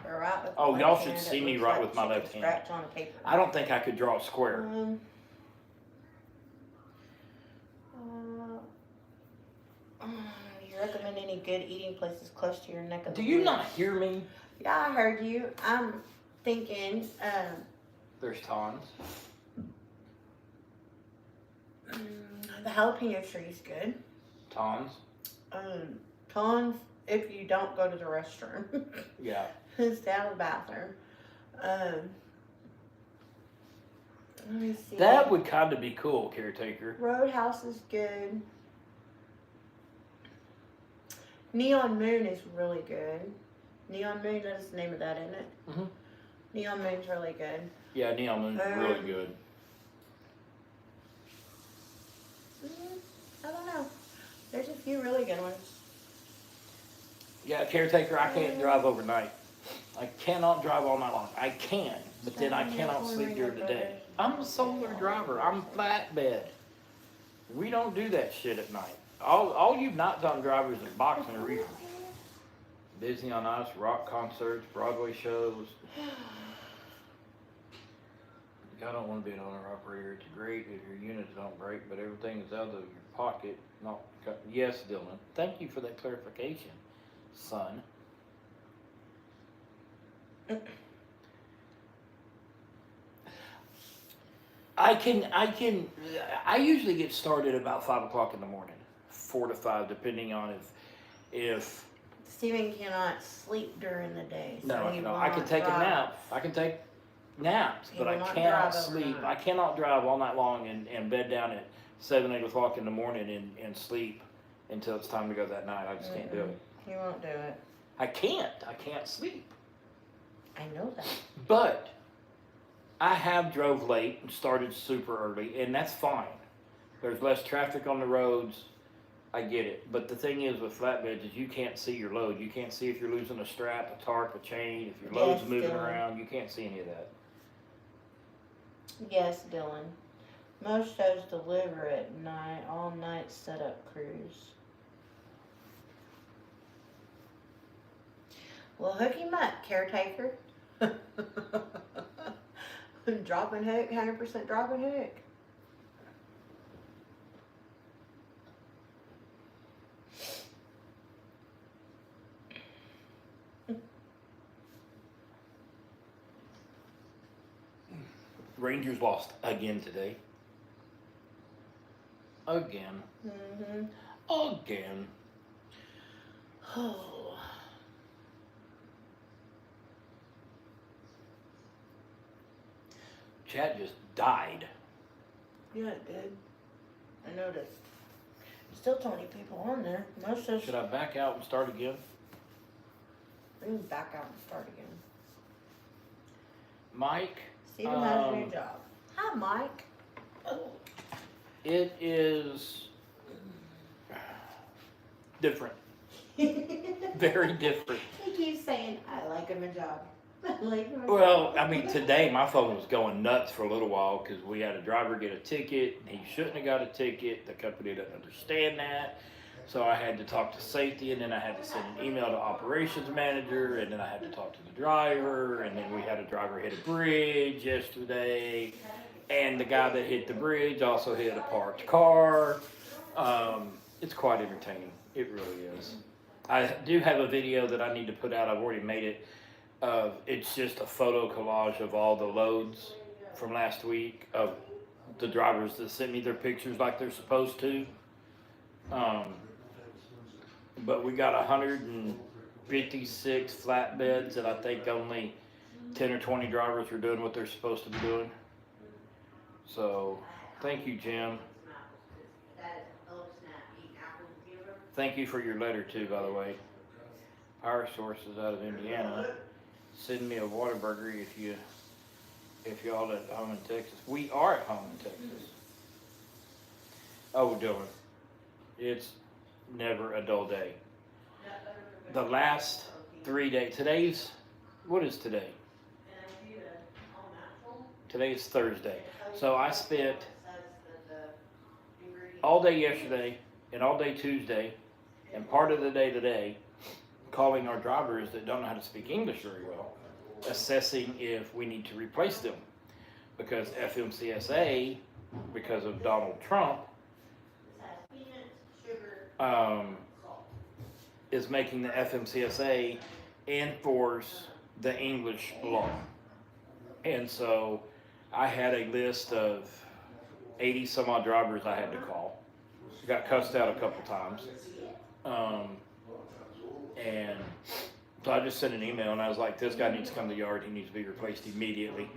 Or write with my Oh, left y'all hand, should it see me looks write like with my chicken left hand. scratch on a paper. I don't think I could draw a square. You recommend any good eating places close to your neck of the Do you woods? not hear me? Yeah, I heard you. I'm thinking, There's Tons. the jalapeno tree is good. Tons. Tons if you don't go to the restroom. Yeah. It's down the bathroom. Let me see. That would kind of be cool, caretaker. Roadhouse is good. Neon Moon is really good. Neon Moon, that is the name of that, isn't it? Mhm. Neon Moon's really good. Yeah, Neon Moon's really good. I don't know. There's a few really good ones. Yeah, caretaker, I can't drive overnight. I cannot drive all night long. I can, but then I cannot sleep during the day. I'm a solar driver. I'm flatbed. We don't do that shit at night. All you nighttime drivers are boxing and reefers. Disney on Ice, rock concerts, Broadway shows. I don't want to be an owner-operator. It's great if your units don't break, but everything is out of your pocket. Not yes, Dylan. Thank you for that clarification, son. I usually get started about 5 o'clock in the morning, 4 to 5, depending on if. Steven cannot sleep during the day. So No, he will I can not take a drive. nap. I can take naps, He but will I not cannot drive sleep. overnight. I cannot drive all night long and bed down at 7, 8 o'clock in the morning and sleep until it's time to go that night. I just can't do it. He won't do it. I can't sleep. I know that. But I have drove late and started super early, and that's fine. There's less traffic on the roads. I get it. But the thing is with flatbeds is you can't see your load. You can't see if you're losing a strap, a tarp, a chain, if your load's Yes, moving Dylan. around. You can't see any of that. Yes, Dylan. Most shows deliver at night, all night setup crews. Well, hook him up, caretaker. Dropping hook, 100% dropping hook. Rangers lost again today. Again. Again. Oh. Chat just died. Yeah, it did. I noticed. Still 20 people on there. Most of us. Should I back out and start again? We can back out and start again. Mike, Steven has a new job. Hi, Mike. Oh. it is different. Very different. He keeps saying, I like him a job. I like him a Well, job. I mean, today my phone was going nuts for a little while because we had a driver get a ticket. And he shouldn't have got a ticket. The company doesn't understand that. So I had to talk to safety, and then I had to send an email to operations manager, and then I had to talk to the driver, and then we had a driver hit a bridge yesterday, and the guy that hit the bridge also hit a parked car. It's quite entertaining. It really is. I do have a video that I need to put out. I've already made it. It's just a photo collage of all the loads from last week of the drivers that sent me their pictures like they're supposed to. But we got 156 flatbeds, and I think only 10 or 20 drivers are doing what they're supposed to be doing. So, thank you, Jim. Thank you for your letter too, by the way. Power Sources out of Indiana. Send me a Whataburger if y'all at home in Texas. We are at home in Texas. Oh, Dylan, it's never a dull day. The last 3 days. What is today? Today is Thursday. So I spent all day yesterday and all day Tuesday and part of the day today calling our drivers that don't know how to speak English very well, assessing if we need to replace them. Because FMCSA, because of Donald Trump, is making the FMCSA enforce the English law. And so I had a list of 80 some odd drivers I had to call. Got cussed out a couple times. And so I just sent an email and I was like, this guy needs to come to the yard. He needs to be replaced immediately.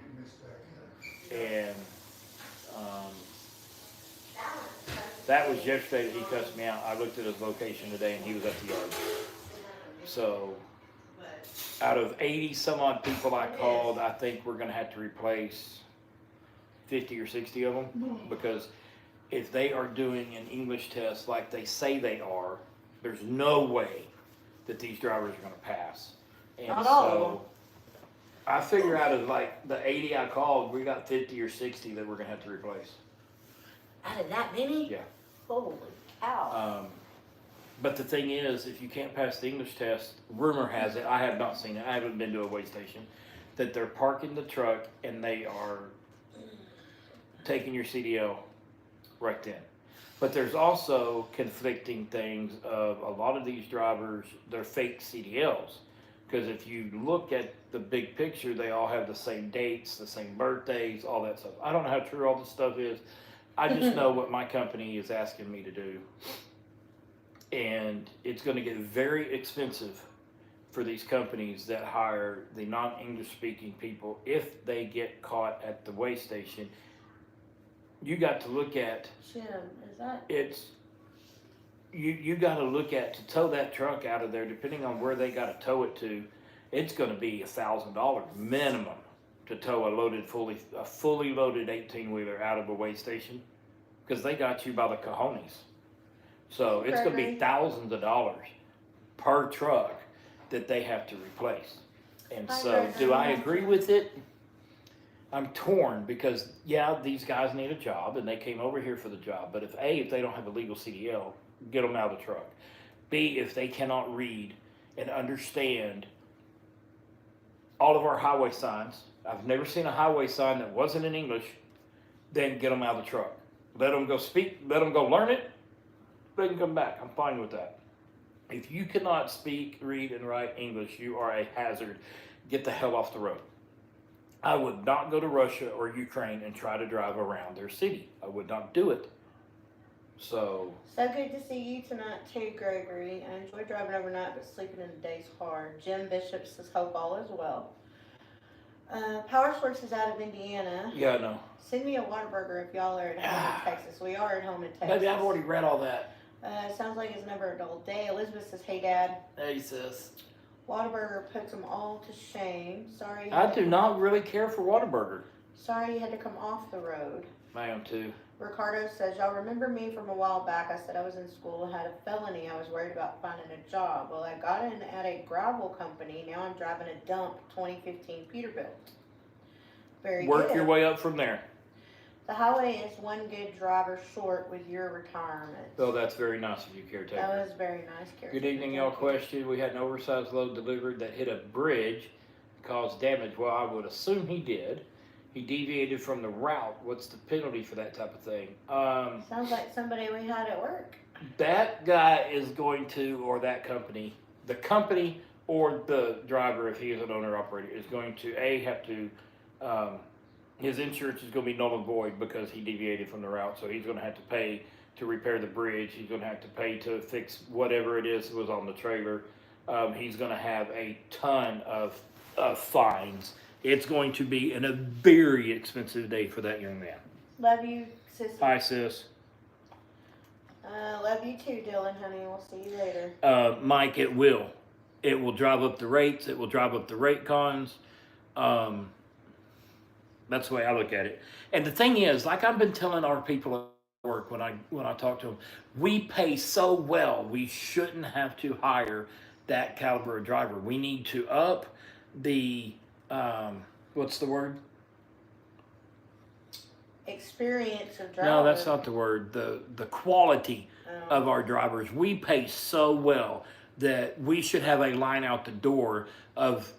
And that was yesterday that he cussed me out. I looked at his location today and he was at the yard. So out of 80 some odd people I called, I think we're going to have to replace 50 or 60 of them, because if they are doing an English test like they say they are, there's no way that these drivers are going to pass. And Not all of them. so I figure out of like the 80 I called, we got 50 or 60 that we're going to have to replace. Out of that many? Yeah. Holy cow. But the thing is, if you can't pass the English test, rumor has it, I have not seen it, I haven't been to a weigh station, that they're parking the truck and they are taking your CDL right then. But there's also conflicting things of a lot of these drivers, they're fake CDLs. Because if you look at the big picture, they all have the same dates, the same birthdays, all that stuff. I don't know how true all this stuff is. I just know what my company is asking me to do. And it's going to get very expensive for these companies that hire the non-English speaking people if they get caught at the weigh station. You got to look at Jim, is that? it's you got to look at to tow that truck out of there, depending on where they got to tow it to. It's going to be $1,000 minimum to tow a fully loaded 18-wheeler out of a weigh station, because they got you by the cojones. So it's going to be thousands of dollars per truck that they have to replace. And so, do I agree with it? I'm torn, because yeah, these guys need a job and they came over here for the job. But if they don't have a legal CDL, get them out of the truck. B, if they cannot read and understand all of our highway signs, I've never seen a highway sign that wasn't in English, then get them out of the truck. Let them go speak, let them go learn it, they can come back. I'm fine with that. If you cannot speak, read, and write English, you are a hazard. Get the hell off the road. I would not go to Russia or Ukraine and try to drive around their city. I would not do it. So good to see you tonight too, Gregory. I enjoyed driving overnight, but sleeping in the day's hard. Jim Bishop says hope all is well. Power Sources out of Indiana. yeah, I know. Send me a Whataburger if y'all are at home in Texas. We are at home in Texas. Maybe I've already read all that. Sounds like it's never a dull day. Elizabeth says, hey, Dad. Hey, sis. Whataburger puts them all to shame. Sorry. I do not really care for Whataburger. Sorry you had to come off the road. I am too. Ricardo says, y'all remember me from a while back? I said I was in school and had a felony. I was worried about finding a job. Well, I got in at a gravel company. Now I'm driving a dump 2015 Peterbilt. Very Work good. your way up from there. The highway is one good driver short with your retirement. Oh, that's very nice of you, caretaker. That was very nice, caretaker. Good evening, y'all. Question: we had an oversized load delivered that hit a bridge, caused damage. Well, I would assume he did. He deviated from the route. What's the penalty for that type of thing? Sounds like somebody we had at work. That guy is going to, or that company, the company or the driver, if he is an owner-operator, is going to, have to, his insurance is going to be null and void because he deviated from the route. So he's going to have to pay to repair the bridge. He's going to have to pay to fix whatever it is that was on the trailer. He's going to have a ton of fines It's going to be a very expensive day for that young man. Love you, sister. Hi, sis. Love you too, Dylan, honey. We'll see you later. Mike, it will. It will drive up the rates. It will drive up the rate cons. That's the way I look at it. And the thing is, like I've been telling our people at work when I talk to them, we pay so well. We shouldn't have to hire that caliber of driver. We need to up the what's the word? Experience of driving. No, that's not the word. The quality of our drivers. We pay so well that we should have a line out the door of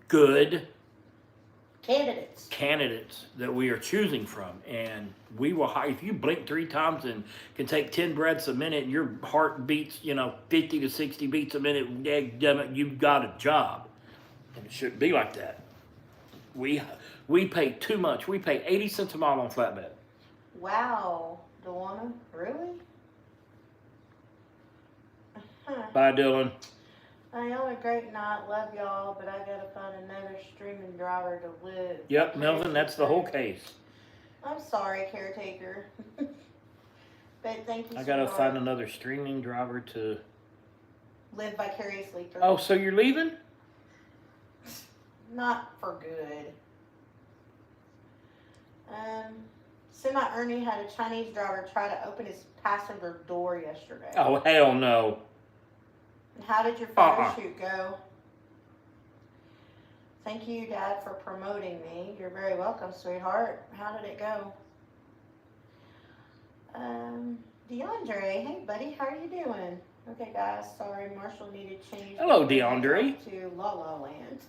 good candidates that we are choosing from, and we will hire. If you blink 3 times and can take 10 breaths a minute and your heart beats 50 to 60 beats a minute, you've got a job. And it shouldn't be like that. We pay too much. We pay 80 cents a mile on Flatbed. Wow, Dewana, really? Bye, Dylan. Y'all are great night. Love y'all, but I gotta find another streaming driver to live. Yep, Melvin, that's the whole case. I'm sorry, caretaker. But thank you. I gotta find another streaming driver to live vicariously through. Oh, so you're leaving? Not for good. Semi Ernie had a Chinese driver try to open his passenger door yesterday. Oh, hell no. And how did your photo shoot go? Thank you, Dad, for promoting me. You're very welcome, sweetheart. How did it go? DeAndre, hey buddy, how are you doing? Okay, guys, sorry, Marshall needed change. Hello, DeAndre. To La La Land.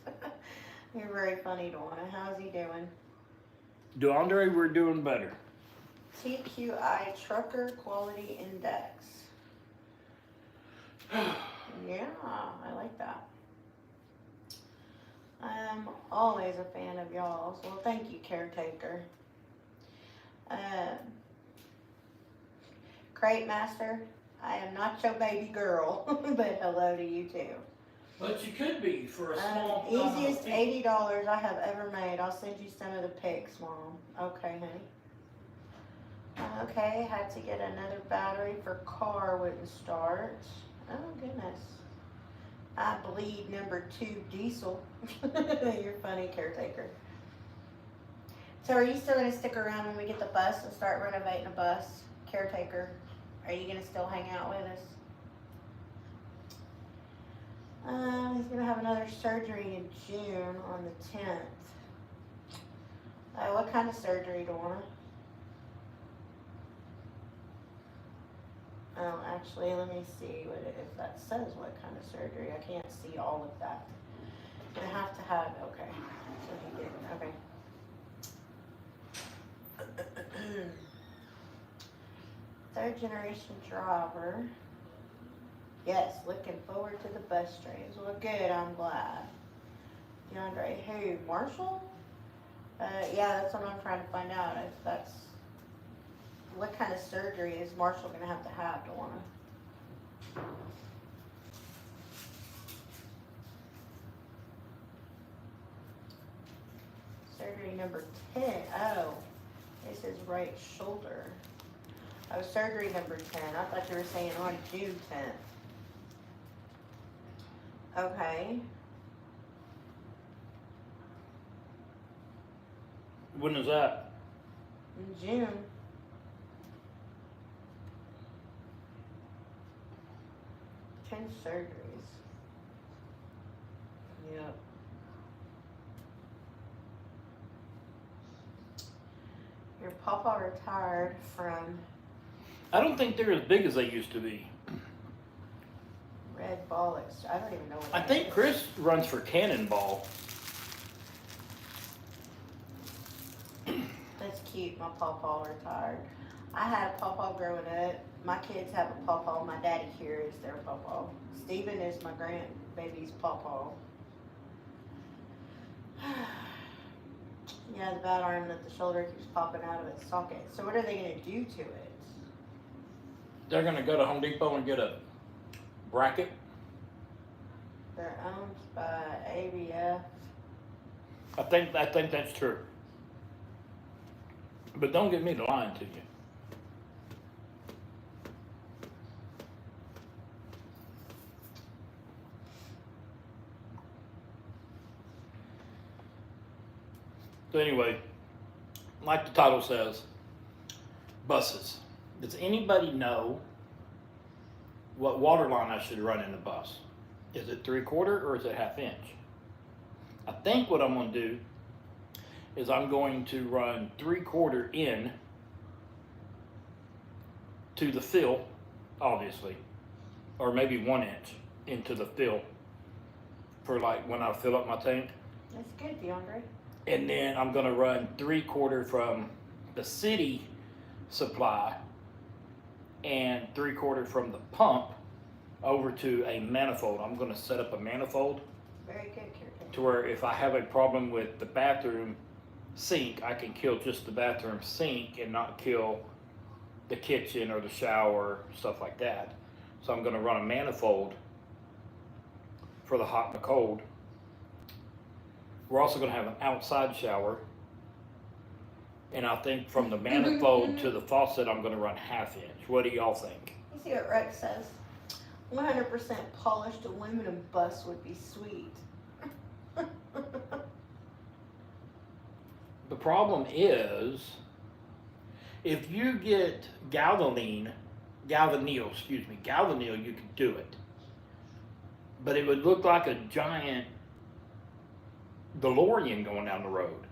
You're very funny, Donna. How's he doing? DeAndre, we're doing better. TQI Trucker Quality Index. Yeah, I like that. I'm always a fan of y'all's. Well, thank you, caretaker. Crate Master, I am not your baby girl, but hello to you too. But you could be for a small easiest $80 I have ever made. I'll send you some of the pics, Mom. Okay, honey. Okay, had to get another battery for car, wouldn't start. Oh, goodness. I bleed number 2 diesel. You're funny, caretaker. So are you still going to stick around when we get the bus and start renovating a bus, caretaker? Are you going to still hang out with us? He's going to have another surgery in June on the 10th. What kind of surgery, Donna? Oh, actually, let me see if that says what kind of surgery. I can't see all of that. I have to have, okay. So he didn't, okay. Third generation driver. Yes, looking forward to the bus trains. Well, good, I'm glad. DeAndre, who? Marshall? Yeah, that's what I'm trying to find out. If that's, what kind of surgery is Marshall going to have, Donna? Surgery number 10. Oh, this is right shoulder. Oh, surgery number 10. I thought you were saying on June 10th. Okay. When is that? In June. Surgeries. Yep. Your papa retired from I don't think they're as big as they used to be. Red Ball. I don't even know what I think Chris runs for Cannonball. That's cute. My papa retired. I had a papa growing up. My kids have a pawpaw. My daddy here is their pawpaw. Stephen is my grandbaby's pawpaw. Yeah, the bad arm that the shoulder keeps popping out of its socket. So what are they going to do to it? They're going to go to Home Depot and get a bracket. They're owned by ABF. I think that's true. But don't get me to lying to you. So anyway, like the title says, buses. Does anybody know what water line I should run in the bus? Is it 3/4 or is it 1/2 inch? I think what I'm going to do is I'm going to run 3/4 in to the fill, obviously, or maybe 1 inch into the fill for like when I fill up my tank. That's good, DeAndre. And then I'm going to run 3/4 from the city supply and 3/4 from the pump over to a manifold. I'm going to set up a manifold Very good, Kirk. to where if I have a problem with the bathroom sink, I can kill just the bathroom sink and not kill the kitchen or the shower, stuff like that. So I'm going to run a manifold for the hot and the cold. We're also going to have an outside shower. And I think from the manifold to the faucet, I'm going to run 1/2 inch. What do y'all think? You see what Rex says? 100% polished aluminum bus would be sweet. The problem is, if you get galvanneal, you could do it. But it would look like a giant DeLorean going down the road.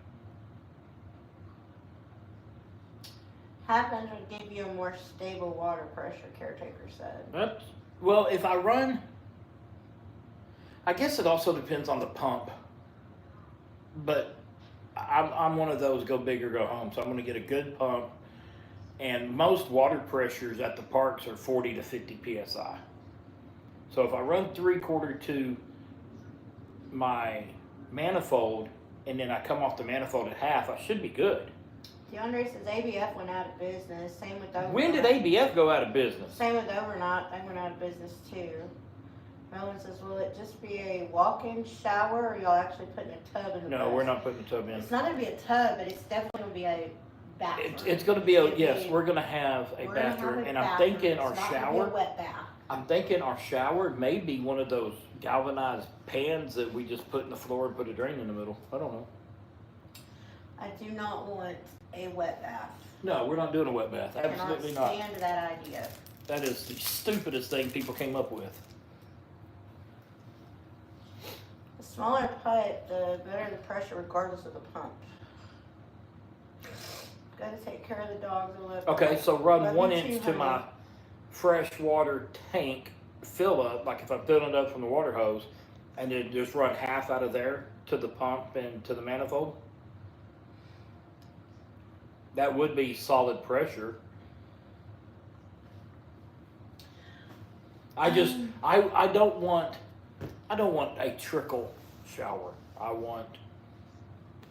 1/2 inch would give you a more stable water pressure, caretaker said. Well, if I run, I guess it also depends on the pump. But I'm one of those go big or go home. So I'm going to get a good pump. And most water pressures at the parks are 40 to 50 psi. So if I run 3/4 to my manifold and then I come off the manifold at 1/2, I should be good. DeAndre says ABF went out of business. Same with overnight. When did ABF go out of business? Same with overnight. They went out of business too. Melvin says, will it just be a walk-in shower or are y'all actually putting a tub in the No, bus? we're not putting a tub in. It's not going to be a tub, but it's definitely going to be a bathroom. It's going to be we're going to have a We're gonna have bathroom, a and I'm bathroom. thinking our It's not gonna be shower. a wet bath. I'm thinking our shower may be one of those galvanized pans that we just put in the floor and put a drain in the middle. I don't know. I do not want a wet bath. No, we're not doing a wet bath. I Absolutely cannot not. stand that idea. That is the stupidest thing people came up with. The smaller pipe, the better the pressure regardless of the pump. Gotta take care of the dogs a little. Okay, so run Love 1 you inch too, to my honey. fresh water tank fill up, like if I'm filling it up from the water hose, and then just run 1/2 out of there to the pump and to the manifold. That would be solid pressure. I just I don't want a trickle shower. I want,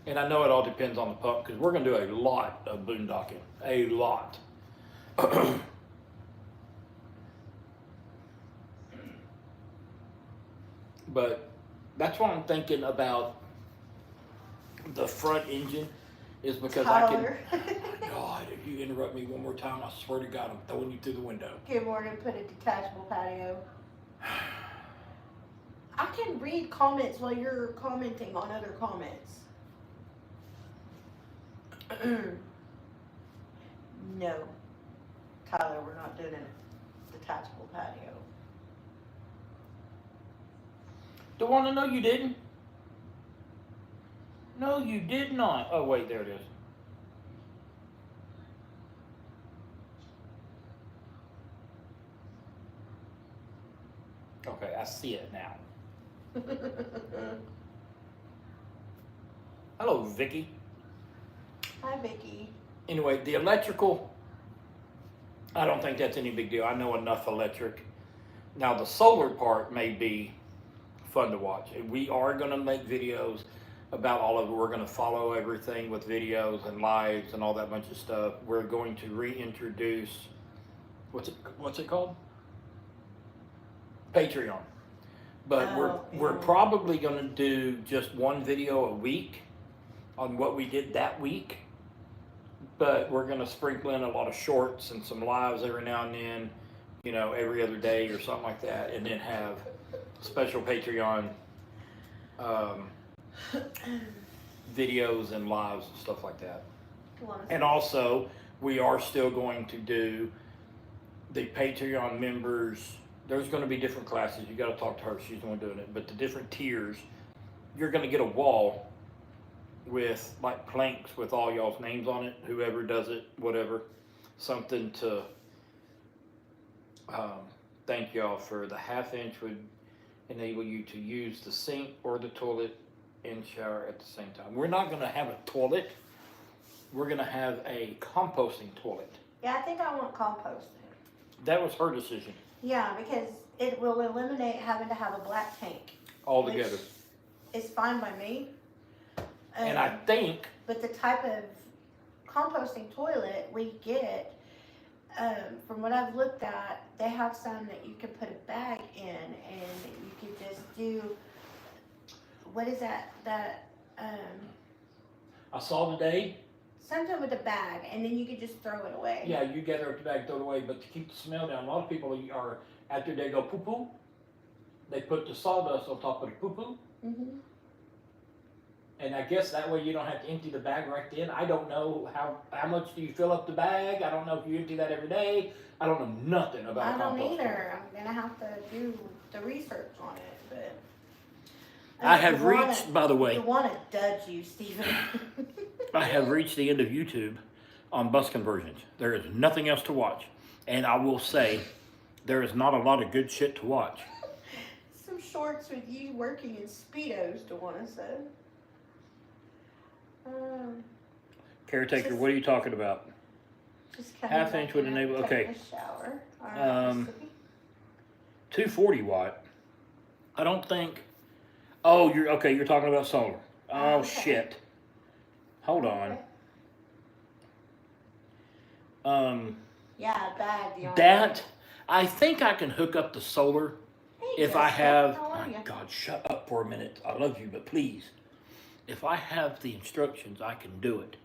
and I know it all depends on the pump because we're gonna do a lot of boondocking, a lot. But that's what I'm thinking about the front engine is because Tyler. I can. God, if you interrupt me one more time, I swear to God, I'm throwing you through the window. Good morning, put a detachable patio. I can read comments while you're commenting on other comments. No, Tyler, we're not doing a detachable patio. Don't want to know you didn't. No, you did not. Oh, wait, there it is. Okay, I see it now. Hello, Vicky. Hi, Vicky. Anyway, the electrical, I don't think that's any big deal. I know enough electric. Now, the solar part may be fun to watch. And we are going to make videos about all of it. We're going to follow everything with videos and lives and all that bunch of stuff. We're going to reintroduce, what's it called? Patreon. But we're probably going to do just one video a week on what we did that week. But we're gonna sprinkle in a lot of shorts and some lives every now and then, you know, every other day or something like that, and then have special Patreon videos and lives and stuff like that. And also, we are still going to do the Patreon members. There's going to be different classes. You got to talk to her. She's the one doing it. But the different tiers, you're going to get a wall with like planks with all y'all's names on it. Whoever does it, whatever, something to thank y'all for. The 1/2 inch would enable you to use the sink or the toilet and shower at the same time. We're not going to have a toilet. We're going to have a composting toilet. Yeah, I think I want composting. That was her decision. Yeah, because it will eliminate having to have a black tank. Altogether. It's fine by me. And I think... But the type of composting toilet we get, from what I've looked at, they have some that you can put a bag in and you can just do, what is that, I saw today... something with a bag, and then you could just throw it away. Yeah, you gather up the bag, throw it away, but to keep the smell down, a lot of people are, after they go poo-poo, they put the sawdust on top of the poo-poo. Mm-hmm. And I guess that way you don't have to empty the bag right then. I don't know how much do you fill up the bag. I don't know if you empty that every day. I don't know nothing about I don't composting. either. I'm going to have to do the research on it, but... I have reached, by the way... You want to dudge you, Stephen. I have reached the end of YouTube on bus conversions. There is nothing else to watch. And I will say, there is not a lot of good shit to watch. Some shorts with you working in Speedos to want to say. Caretaker, just, what are you talking about? Just 1/2 inch would enable, okay. A shower. All right, 240 watt. I don't think, oh, you're talking about solar. Oh, okay. Shit. Hold on. Okay. Yeah, bag. That, I think I can hook up the solar hey, if I have, how are oh you? God, shut up for a minute. I love you, but please. If I have the instructions, I can do it.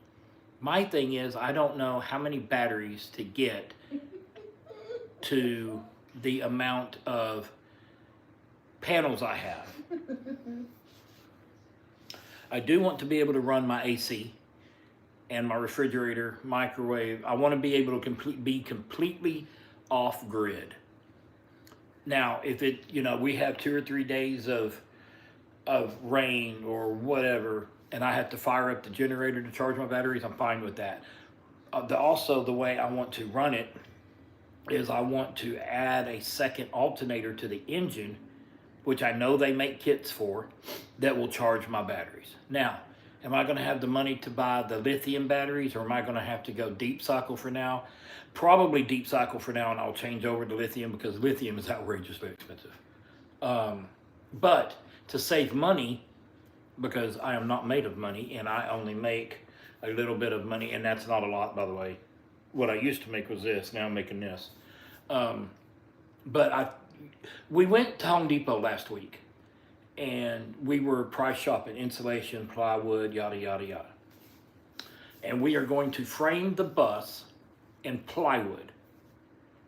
My thing is, I don't know how many batteries to get to the amount of panels I have. I do want to be able to run my AC and my refrigerator, microwave. I want to be able to be completely off grid. Now, if it, we have 2 or 3 days of rain or whatever, and I have to fire up the generator to charge my batteries, I'm fine with that. Also, the way I want to run it is I want to add a second alternator to the engine, which I know they make kits for, that will charge my batteries. Now, am I going to have the money to buy the lithium batteries, or am I going to have to go deep cycle for now? Probably deep cycle for now, and I'll change over to lithium because lithium is outrageously expensive. But to save money, because I am not made of money and I only make a little bit of money, and that's not a lot, by the way. What I used to make was this, now I'm making this. We went to Home Depot last week and we were price shopping, insulation, plywood, yada, yada, yada. And we are going to frame the bus in plywood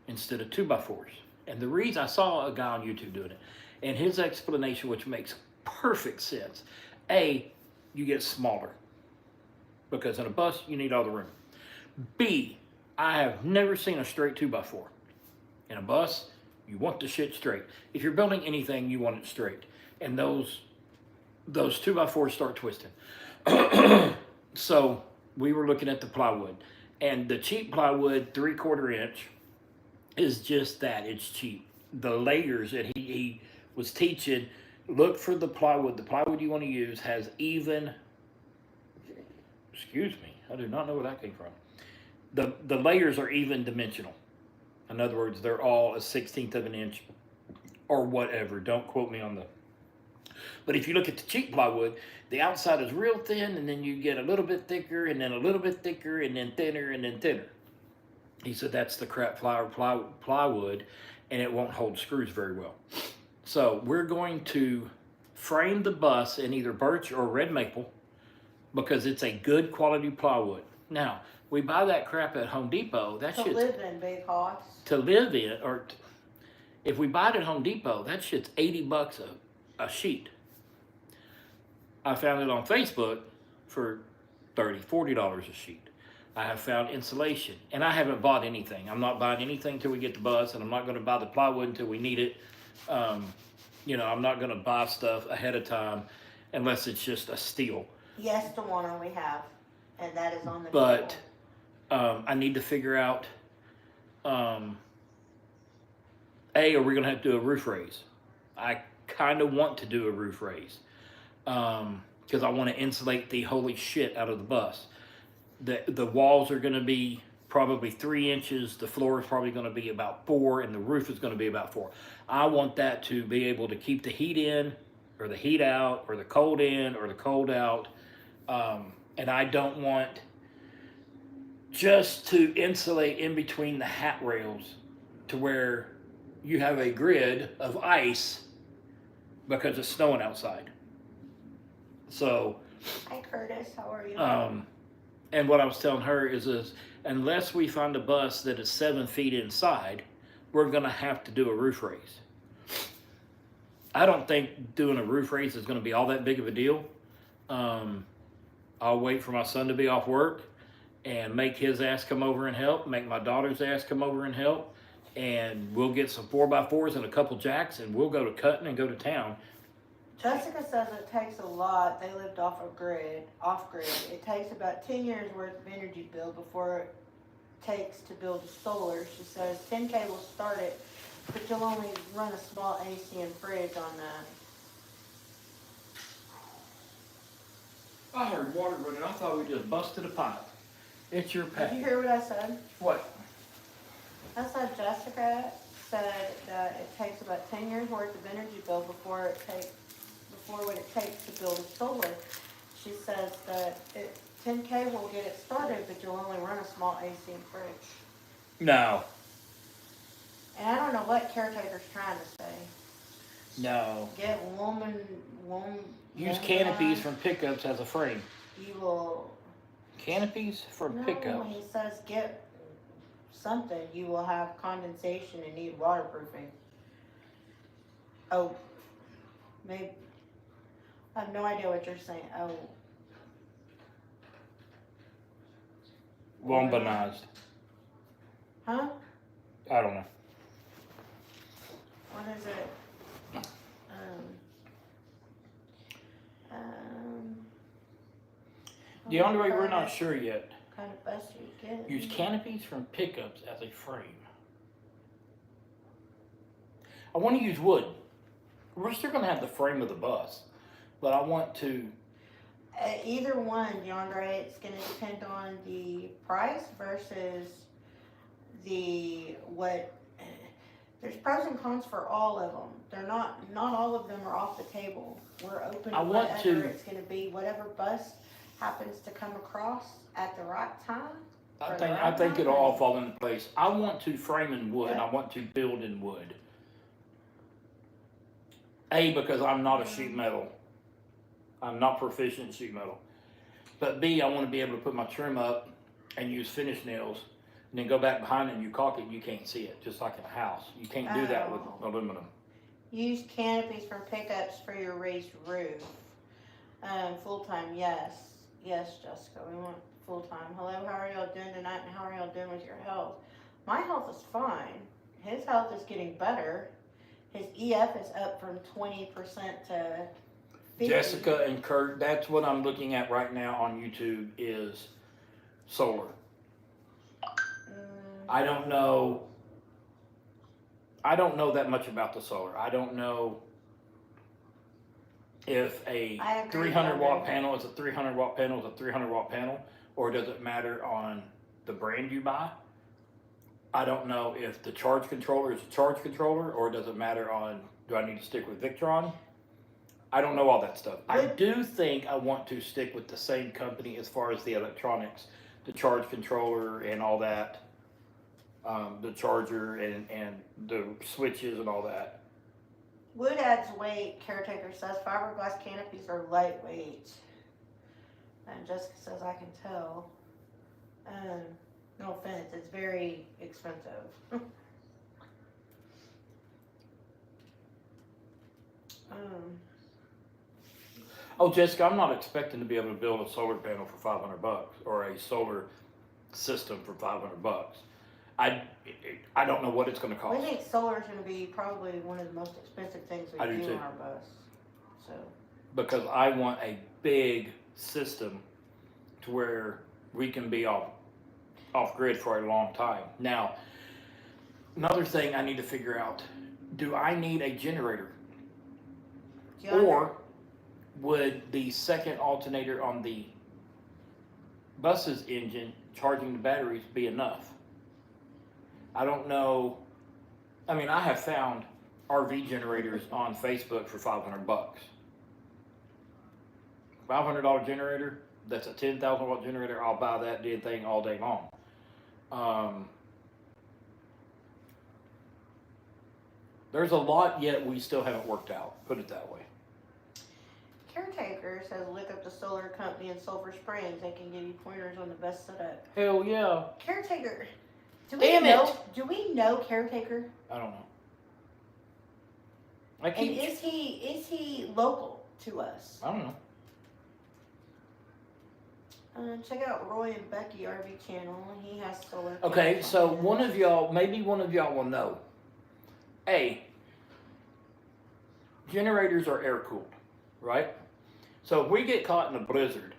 instead of 2x4s. And the reason, I saw a guy on YouTube doing it, and his explanation, which makes perfect sense. A, you get smaller, because in a bus, you need all the room. B, I have never seen a straight 2x4. In a bus, you want the shit straight. If you're building anything, you want it straight. And those 2x4s start twisting. So we were looking at the plywood. And the cheap plywood, 3/4 inch, is just that, it's cheap. The layers that he was teaching, look for the plywood. The plywood you want to use has even, excuse me, I do not know where that came from. The layers are even dimensional. In other words, they're all a 1/16 of an inch or whatever. Don't quote me on the. But if you look at the cheap plywood, the outside is real thin, and then you get a little bit thicker, and then a little bit thicker, and then thinner, and then thinner. He said that's the crap plywood, and it won't hold screws very well. So we're going to frame the bus in either birch or red maple, because it's a good quality plywood. Now, we buy that crap at Home Depot. That To shit's live in, big house. to live in, or if we buy it at Home Depot, that shit's $80 a sheet. I found it on Facebook for $30, $40 a sheet. I have found insulation, and I haven't bought anything. I'm not buying anything until we get the bus, and I'm not going to buy the plywood until we need it. You know, I'm not going to buy stuff ahead of time unless it's just a steal. Yes, the one we have, and that is on the But table. I need to figure out, are we going to have to do a roof raise? I kind of want to do a roof raise because I want to insulate the holy shit out of the bus. The walls are going to be probably 3 inches. The floor is probably going to be about 4, and the roof is going to be about 4. I want that to be able to keep the heat in, or the heat out, or the cold in, or the cold out. And I don't want just to insulate in between the hat rails to where you have a grid of ice because it's snowing outside. So, Hi Curtis, how are you? and what I was telling her is unless we find a bus that is 7 feet inside, we're going to have to do a roof raise. I don't think doing a roof raise is going to be all that big of a deal. I'll wait for my son to be off work and make his ass come over and help, make my daughter's ass come over and help, and we'll get some 4x4s and a couple jacks, and we'll go to cutting and go to town. Jessica says it takes a lot. They lived off grid. It takes about 10 years worth of energy bill before it takes to build a solar. She says 10K will start it, but you'll only run a small AC and fridge on that. I heard water running. I thought we just busted a pipe. It's your Did pack. you hear what I said? What? I said Jessica said that it takes about 10 years worth of energy bill before what it takes to build a solar. She says that 10K will get it started, but you'll only run a small AC and fridge. No. And I don't know what caretaker's trying to say. No. Get woman. Use canopies from pickups as a frame. You will. Canopies from No, pickups. he says get something. You will have condensation and need waterproofing. Oh, maybe. I have no idea what you're saying. Oh. Womanized. Huh? I don't know. What is it? The only way we're not sure yet. Kind of best you get. Use canopies from pickups as a frame. I want to use wood. We're still going to have the frame of the bus, but I want to. Either one, DeAndre, it's going to depend on the price versus there's pros and cons for all of them. They're not all of them are off the table. We're open to whatever it's going to be, whatever bus happens to come across at the right time. I think it'll all fall into place. I want to frame in wood. Yeah. I want to build in wood. A, because I'm not a sheet metal. I'm not proficient in sheet metal. But B, I want to be able to put my trim up and use finish nails, and then go back behind it and you caulk it and you can't see it, just like in a house. You can't do that with aluminum. Use canopies from pickups for your raised roof. Full-time, yes. Yes, Jessica, we want full-time. Hello, how are y'all doing tonight, and how are y'all doing with your health? My health is fine. His health is getting better. His EF is up from 20% to 50%. Jessica and Kurt, that's what I'm looking at right now on YouTube is solar. I don't know that much about the solar. I don't know if a 300 watt panel is a 300 watt panel is a 300 watt panel, or does it matter on the brand you buy? I don't know if the charge controller is a charge controller, or does it matter on, do I need to stick with Victron? I don't know all that stuff. I do think I want to stick with the same company as far as the electronics, the charge controller and all that, the charger and the switches and all that. Wood adds weight, caretaker says. Fiberglass canopies are lightweight. And Jessica says, I can tell. No offense, it's very expensive. Oh, Jessica, I'm not expecting to be able to build a solar panel for $500 or a solar system for $500. I don't know what it's going to We cost. think solar is going to be probably one of the most expensive things we I do do too. on our bus. So Because I want a big system to where we can be off grid for a long time. Now, another thing I need to figure out, do I need a generator? Or would the second alternator on the bus's engine charging the batteries be enough? I don't know. I mean, I have found RV generators on Facebook for $500. $500 generator, that's a 10,000 watt generator. I'll buy that damn thing all day long. There's a lot yet we still haven't worked out, put it that way. Caretaker says look up the solar company in Sulphur Springs. They can give you pointers on the best setup. Hell yeah. Caretaker. Damn it. Do we know Caretaker? I don't know. And is he local to us? I don't know. Check out Roy and Becky RV channel. He has solar. Okay, panels so on his. one of y'all, maybe one of y'all will know. A, generators are air cooled, right? So if we get caught in a blizzard,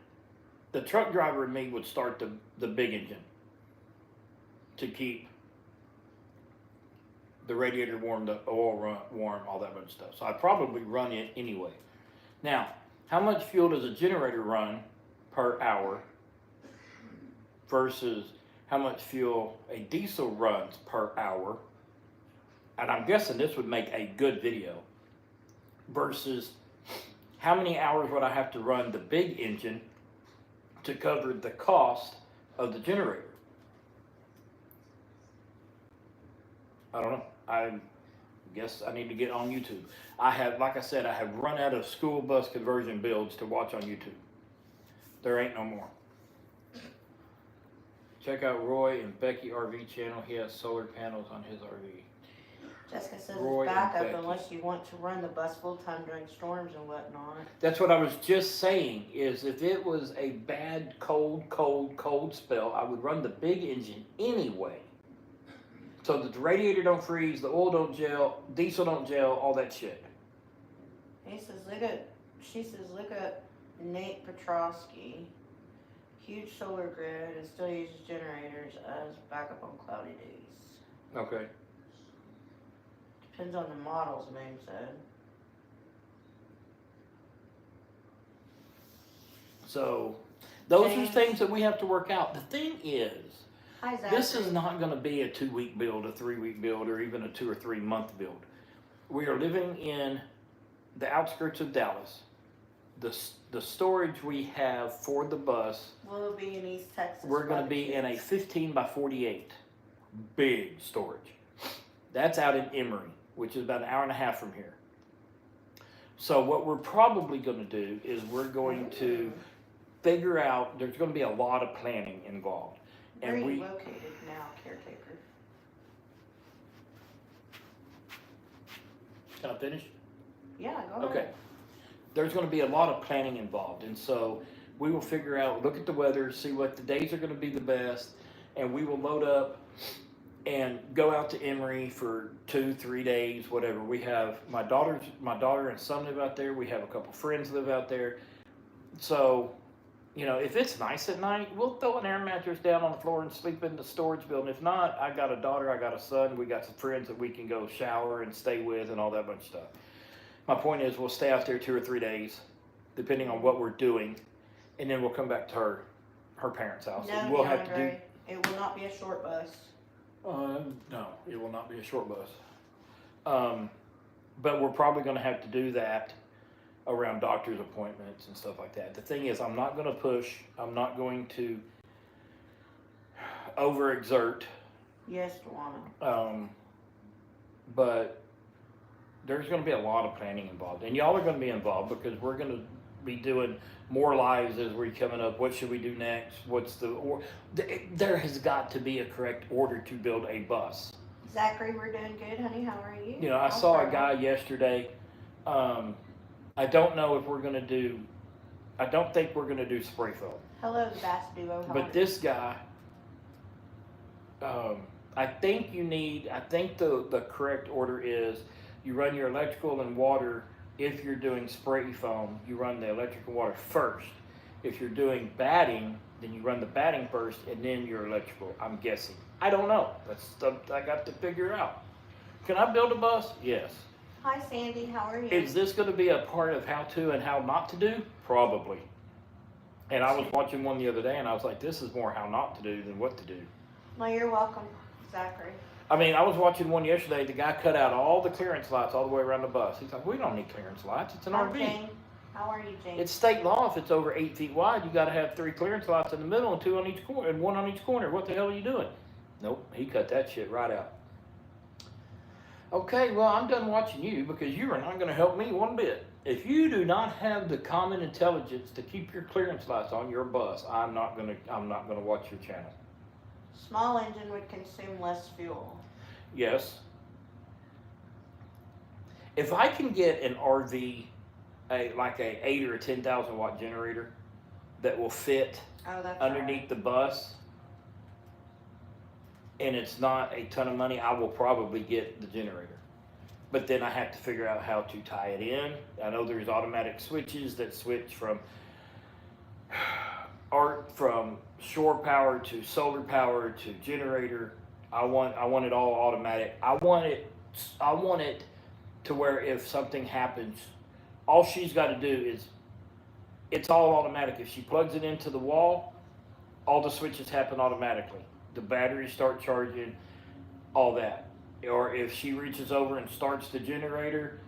the truck driver and me would start the big engine to keep the radiator warm, the oil warm, all that bunch of stuff. So I'd probably run it anyway. Now, how much fuel does a generator run per hour versus how much fuel a diesel runs per hour? And I'm guessing this would make a good video. Versus how many hours would I have to run the big engine to cover the cost of the generator? I don't know. I guess I need to get on YouTube. I have, like I said, I have run out of school bus conversion builds to watch on YouTube. There ain't no more. Check out Roy and Becky RV channel. He has solar panels on his RV. Jessica says Roy it's and backup Becky. unless you want to run the bus full time during storms and whatnot. That's what I was just saying, is if it was a bad cold spell, I would run the big engine anyway. So that the radiator don't freeze, the oil don't gel, diesel don't gel, all that shit. She says look at Nate Petrosky. Huge solar grid and still uses generators as backup on cloudy days. Okay. Depends on the models, Mame said. So, those are James. things that we have to work out. The thing is, Hi, Zach. this is not going to be a 2-week build, a 3-week build, or even a 2 or 3 month build. We are living in the outskirts of Dallas. The storage we have for the bus, We'll be in East Texas. we're going to by the be in a kids. 15 by 48 big storage. That's out in Emory, which is about an hour and a half from here. So what we're probably going to do is we're going to figure out, there's going to be a lot of planning involved. Where are And you we, located now, caretaker? can I finish? Yeah, go ahead. Okay. There's going to be a lot of planning involved, and so we will figure out, look at the weather, see what the days are going to be the best, and we will load up and go out to Emory for 2-3 days, whatever. We have my daughter and son live out there. We have a couple friends live out there. So, you know, if it's nice at night, we'll throw an air mattress down on the floor and sleep in the storage building. If not, I got a daughter, I got a son, we got some friends that we can go shower and stay with and all that bunch of stuff. My point is, we'll stay out there 2 or 3 days, depending on what we're doing, and then we'll come back to her parents' house. No, And we'll have to do. DeAndre, it will not be a short bus. No, it will not be a short bus. But we're probably going to have to do that around doctor's appointments and stuff like that. The thing is, I'm not going to push. I'm not going to overexert. Yes, Tawana. But there's going to be a lot of planning involved, and y'all are going to be involved because we're going to be doing more lives as we're coming up. What should we do next? There has got to be a correct order to build a bus. Zachary, we're doing good, honey. How are you? You know, I saw a guy yesterday. I don't know if we're gonna do. I don't think we're gonna do spray foam. Hello, the Bass Duo. How are But this guy, I think the correct order is you run your electrical and water. If you're doing spray foam, you run the electrical water first. If you're doing batting, then you run the batting first and then your electrical, I'm guessing. I don't know. That's stuff I got to figure out. Can I build a bus? Yes. Hi, Sandy. How are you? Is this going to be a part of how to and how not to do? Probably. And I was watching one the other day and I was like, this is more how not to do than what to do. Well, you're welcome, Zachary. I mean, I was watching one yesterday. The guy cut out all the clearance lights all the way around the bus. He's like, we don't need clearance lights. It's an Hi, RV. Jane. How are you, Jane? It's state law. If it's over 8 feet wide, you got to have 3 clearance lights in the middle and 2 on each corner and 1 on each corner. What the hell are you doing? Nope, he cut that shit right out. Okay, well, I'm done watching you because you are not going to help me one bit. If you do not have the common intelligence to keep your clearance lights on your bus, I'm not going to watch your channel. Small engine would consume less fuel. Yes. If I can get an RV, like a 8 or a 10,000 watt generator that will fit underneath the bus, and it's not a ton of money, I will probably get the generator. But then I have to figure out how to tie it in. I know there's automatic switches that switch from shore power to solar power to generator. I want it all automatic. I want it to where if something happens, all she's got to do is, it's all automatic. If she plugs it into the wall, all the switches happen automatically. The batteries start charging, all that. Or if she reaches over and starts the generator,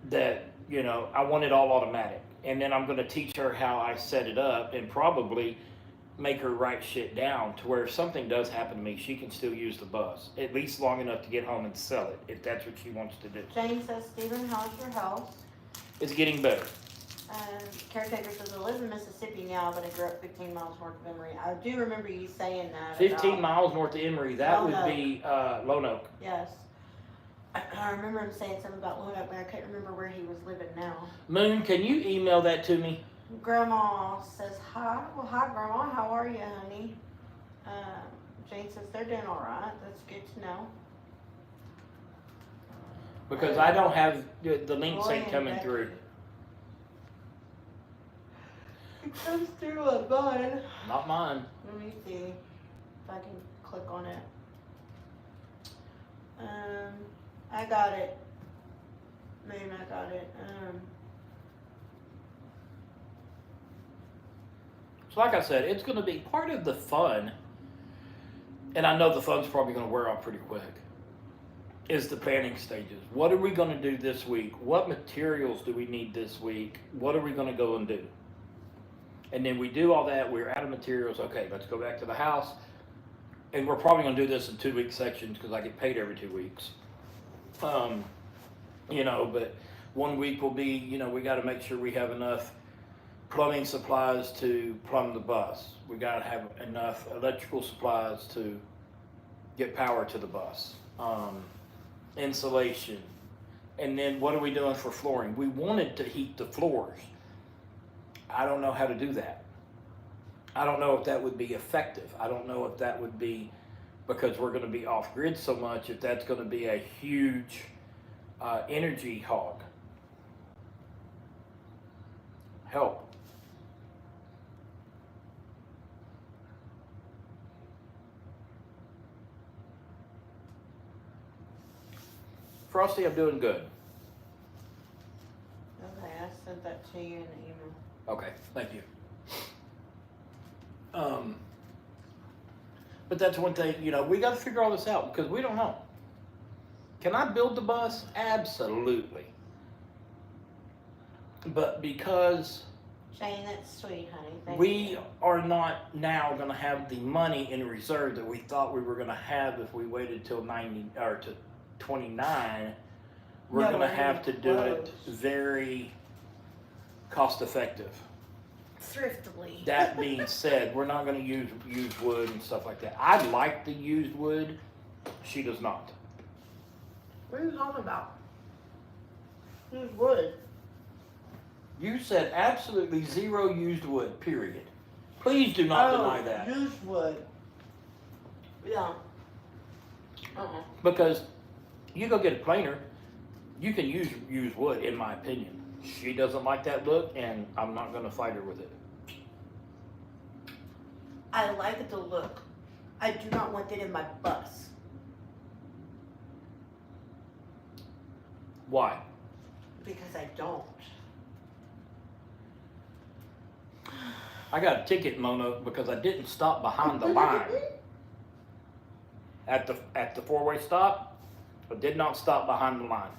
that, you know, I want it all automatic. And then I'm going to teach her how I set it up and probably make her write shit down to where if something does happen to me, she can still use the bus, at least long enough to get home and sell it, if that's what she wants to do. Jane says, Stephen, how's your health? It's getting better. Caretaker says, I live in Mississippi now, but I grew up 15 miles north of Emory. I do remember you saying that. 15 miles north of Emory, that would be Lone Oak. Yes. I remember him saying something about Lone Oak, but I can't remember where he was living now. Moon, can you email that to me? Grandma says, hi. Well, hi, Grandma. How are you, honey? Jane says, they're doing all right. That's good to know. Because I don't have, the links ain't coming through. It comes through on mine. Not mine. Let me see if I can click on it. I got it. Moon, I got it. So like I said, it's going to be part of the fun, and I know the fun's probably going to wear off pretty quick, is the planning stages. What are we going to do this week? What materials do we need this week? What are we going to go and do? And then we do all that, we're out of materials, okay, let's go back to the house. And we're probably gonna do this in 2-week sections because I get paid every 2 weeks. You know, but 1 week will be, you know, we gotta make sure we have enough plumbing supplies to plumb the bus. We gotta have enough electrical supplies to get power to the bus. Insulation. And then what are we doing for flooring? We wanted to heat the floors. I don't know how to do that. I don't know if that would be effective. I don't know if that would be, because we're going to be off grid so much, if that's going to be a huge energy hog. Help. Frosty, I'm doing good. Okay, I sent that to you in the email. Okay, thank you. But that's one thing, you know, we got to figure all this out because we don't know. Can I build the bus? Absolutely. But because Jane, that's sweet, honey. Thank we you. are not now going to have the money in reserve that we thought we were going to have if we waited till 90 or to 29, we're going to have to do it very cost effective. Thriftily. That being said, we're not going to use used wood and stuff like that. I like the used wood. She does not. What are you talking about? Use wood. You said absolutely zero used wood, period. Please do not deny that. Used wood. Yeah. Because you go get a planer, you can use used wood, in my opinion. She doesn't like that look, and I'm not going to fight her with it. I like the look. I do not want it in my bus. Why? Because I don't. I got a ticket, Mona, because I didn't stop behind the line. At the four-way stop, I did not stop behind the line.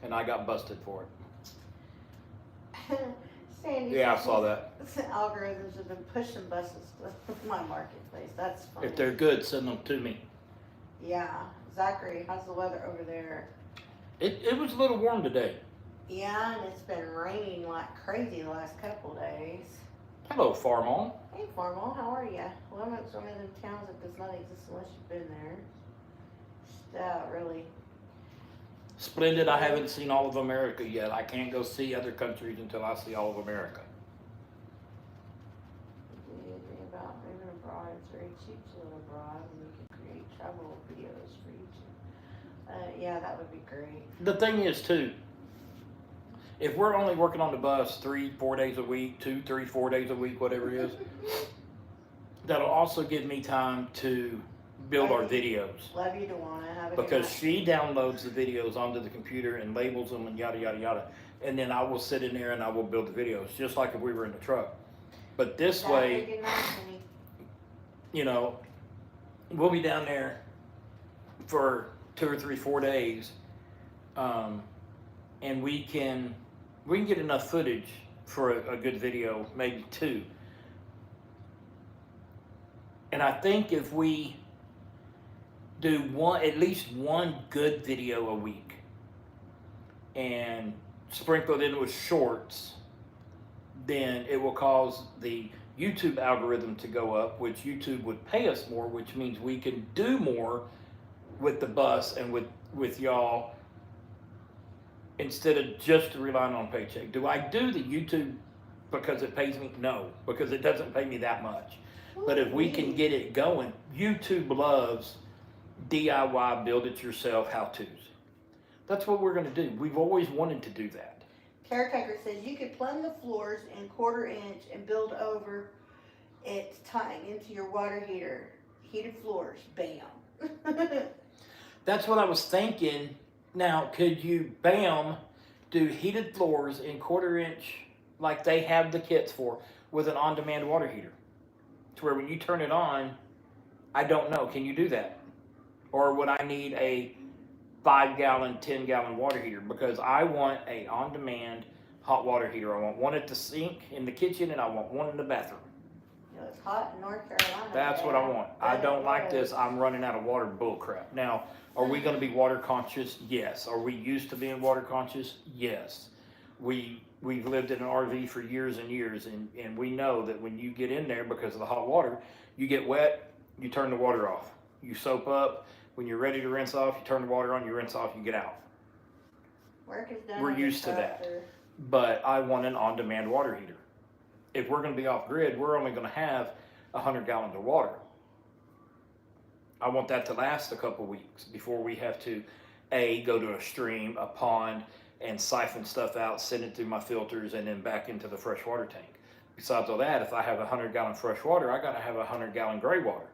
And I got busted for it. Sandy Yeah, I says saw that. the algorithms have been pushing buses to my marketplace. That's funny. If they're good, send them to me. Yeah. Zachary, how's the weather over there? It was a little warm today. Yeah, and it's been raining like crazy the last couple days. Hello, Farmall. Hey, Formal, how are you? Well, it's one of them towns that does not exist unless you've been there. Just, really. Splendid. I haven't seen all of America yet. I can't go see other countries until I see all of America. Do you agree about moving abroad? It's very cheap to live abroad, and you can create travel videos for YouTube. Yeah, that would be great. The thing is, too, if we're only working on the bus 3-4 days a week, 2, 3, 4 days a week, whatever it is, that'll also give me time to build our videos. Love you, Dewana. Have a Because good she downloads the videos onto the computer and labels them and yada, yada, yada. And then I will sit in there and I will build the videos, just like if we were in the truck. But this way, good night, honey. you know, we'll be down there for 2 or 3, 4 days, and we can get enough footage for a good video, maybe 2. And I think if we do at least one good video a week and sprinkle it in with shorts, then it will cause the YouTube algorithm to go up, which YouTube would pay us more, which means we can do more with the bus and with y'all instead of just relying on paycheck. Do I do the YouTube because it pays me? No, because it doesn't pay me that much. But if we can get it going, YouTube loves DIY, build it yourself how-tos. That's what we're going to do. We've always wanted to do that. Caretaker says you could plumb the floors in 1/4 inch and build over it, tying into your water heater. Heated floors, bam. That's what I was thinking. Now, could you, bam, do heated floors in 1/4 inch like they have the kits for with an on-demand water heater? To where when you turn it on, I don't know, can you do that? Or would I need a 5-gallon, 10-gallon water heater? Because I want a on-demand hot water heater. I want one at the sink in the kitchen and I want one in the bathroom. You know, it's hot in North Carolina. That's what I want. I don't like this, I'm running out of water bullcrap. Now, are we going to be water conscious? Yes. Are we used to being water conscious? Yes. We've lived in an RV for years and years, and we know that when you get in there because of the hot water, you get wet, you turn the water off. You soap up. When you're ready to rinse off, you turn the water on, you rinse off, you get out. Work is done. We're used to that. But I want an on-demand water heater. If we're going to be off-grid, we're only going to have 100 gallons of water. I want that to last a couple weeks before we have to, go to a stream, a pond, and siphon stuff out, send it through my filters, and then back into the fresh water tank. Besides all that, if I have 100-gallon fresh water, I got to have 100-gallon gray water.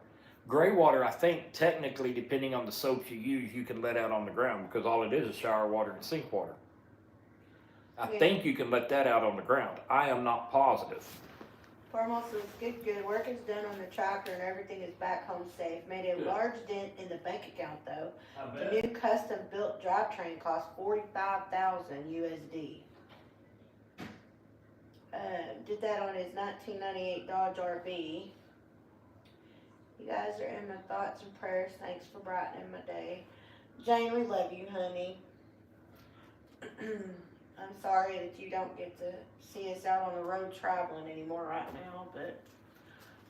Gray water, I think, technically, depending on the soaps you use, you can let out on the ground because all it is shower water and sink water. I think you can let that out on the ground. I am not positive. Formal says, good. Work is done on the tractor and everything is back home safe. Made a large dent in the bank account though. The new custom built drivetrain cost $45,000 USD. Did that on his 1998 Dodge RV. You guys are in my thoughts and prayers. Thanks for brightening my day. Jane, we love you, honey. I'm sorry that you don't get to see us out on the road traveling anymore right now, but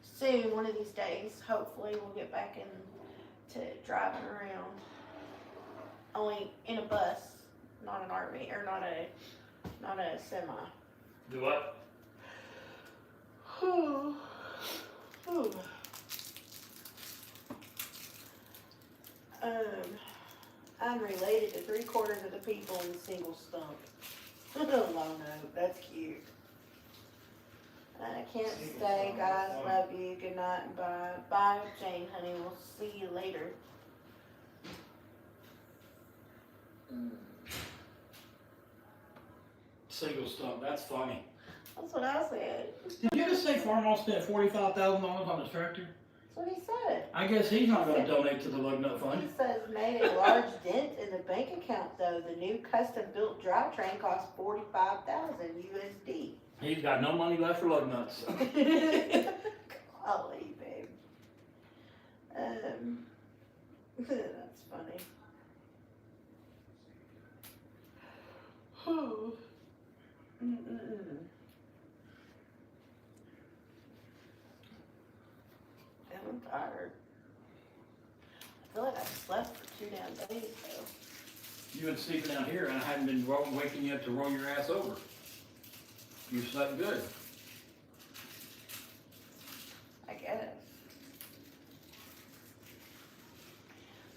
soon, one of these days, hopefully we'll get back into driving around. Only in a bus, not an RV, or not a semi. Do what? I'm related to 3/4 of the people in the single stump. Oh no, that's cute. I can't stay, guys. Love you. Good night and bye. Bye, Jane, honey. We'll see you later. Single stump, that's funny. That's what I said. Did you just say Farmall spent $45,000 on his tractor? That's what he said. I guess he's not going to donate to the Lug Nut He Fund. says made a large dent in the bank account though. The new custom built drivetrain cost $45,000 USD. He's got no money left for Lug Nuts. Golly, babe. That's funny. I'm tired. I feel like I slept for 2 damn days though. You've been sleeping out here and I hadn't been waking you up to roll your ass over. You slept good. I guess.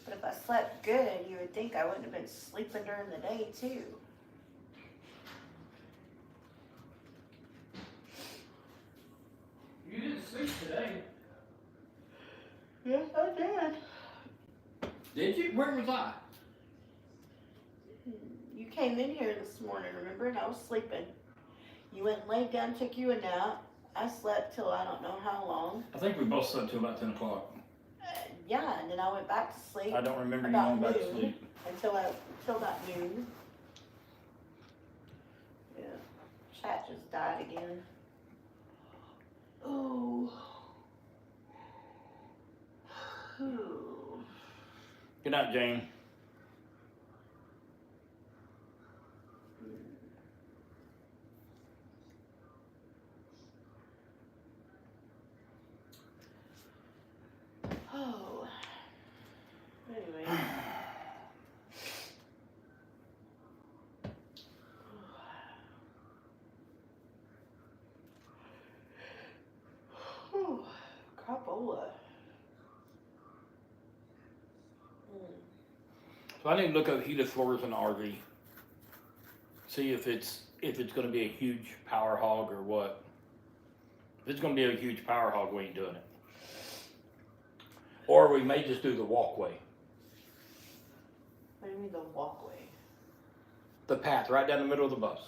But if I slept good, you would think I wouldn't have been sleeping during the day too. You didn't sleep today. Yes, I did. Did you? Where was I? You came in here this morning, remember? And I was sleeping. You went and laid down, took you a nap. I slept till I don't know how long. I think we both slept till about 10 o'clock. Yeah, and then I went back to sleep. I don't remember you about going back to noon. sleep. Until about noon. Yeah. Chat just died again. Oh. Ooh. Good night, Jane. Oh. Anyway. Whew. Crapola. So I need to look up heated floors in the RV. See if it's going to be a huge power hog or what. If it's going to be a huge power hog, we ain't doing it. Or we may just do the walkway. What do you mean the walkway? The path right down the middle of the bus.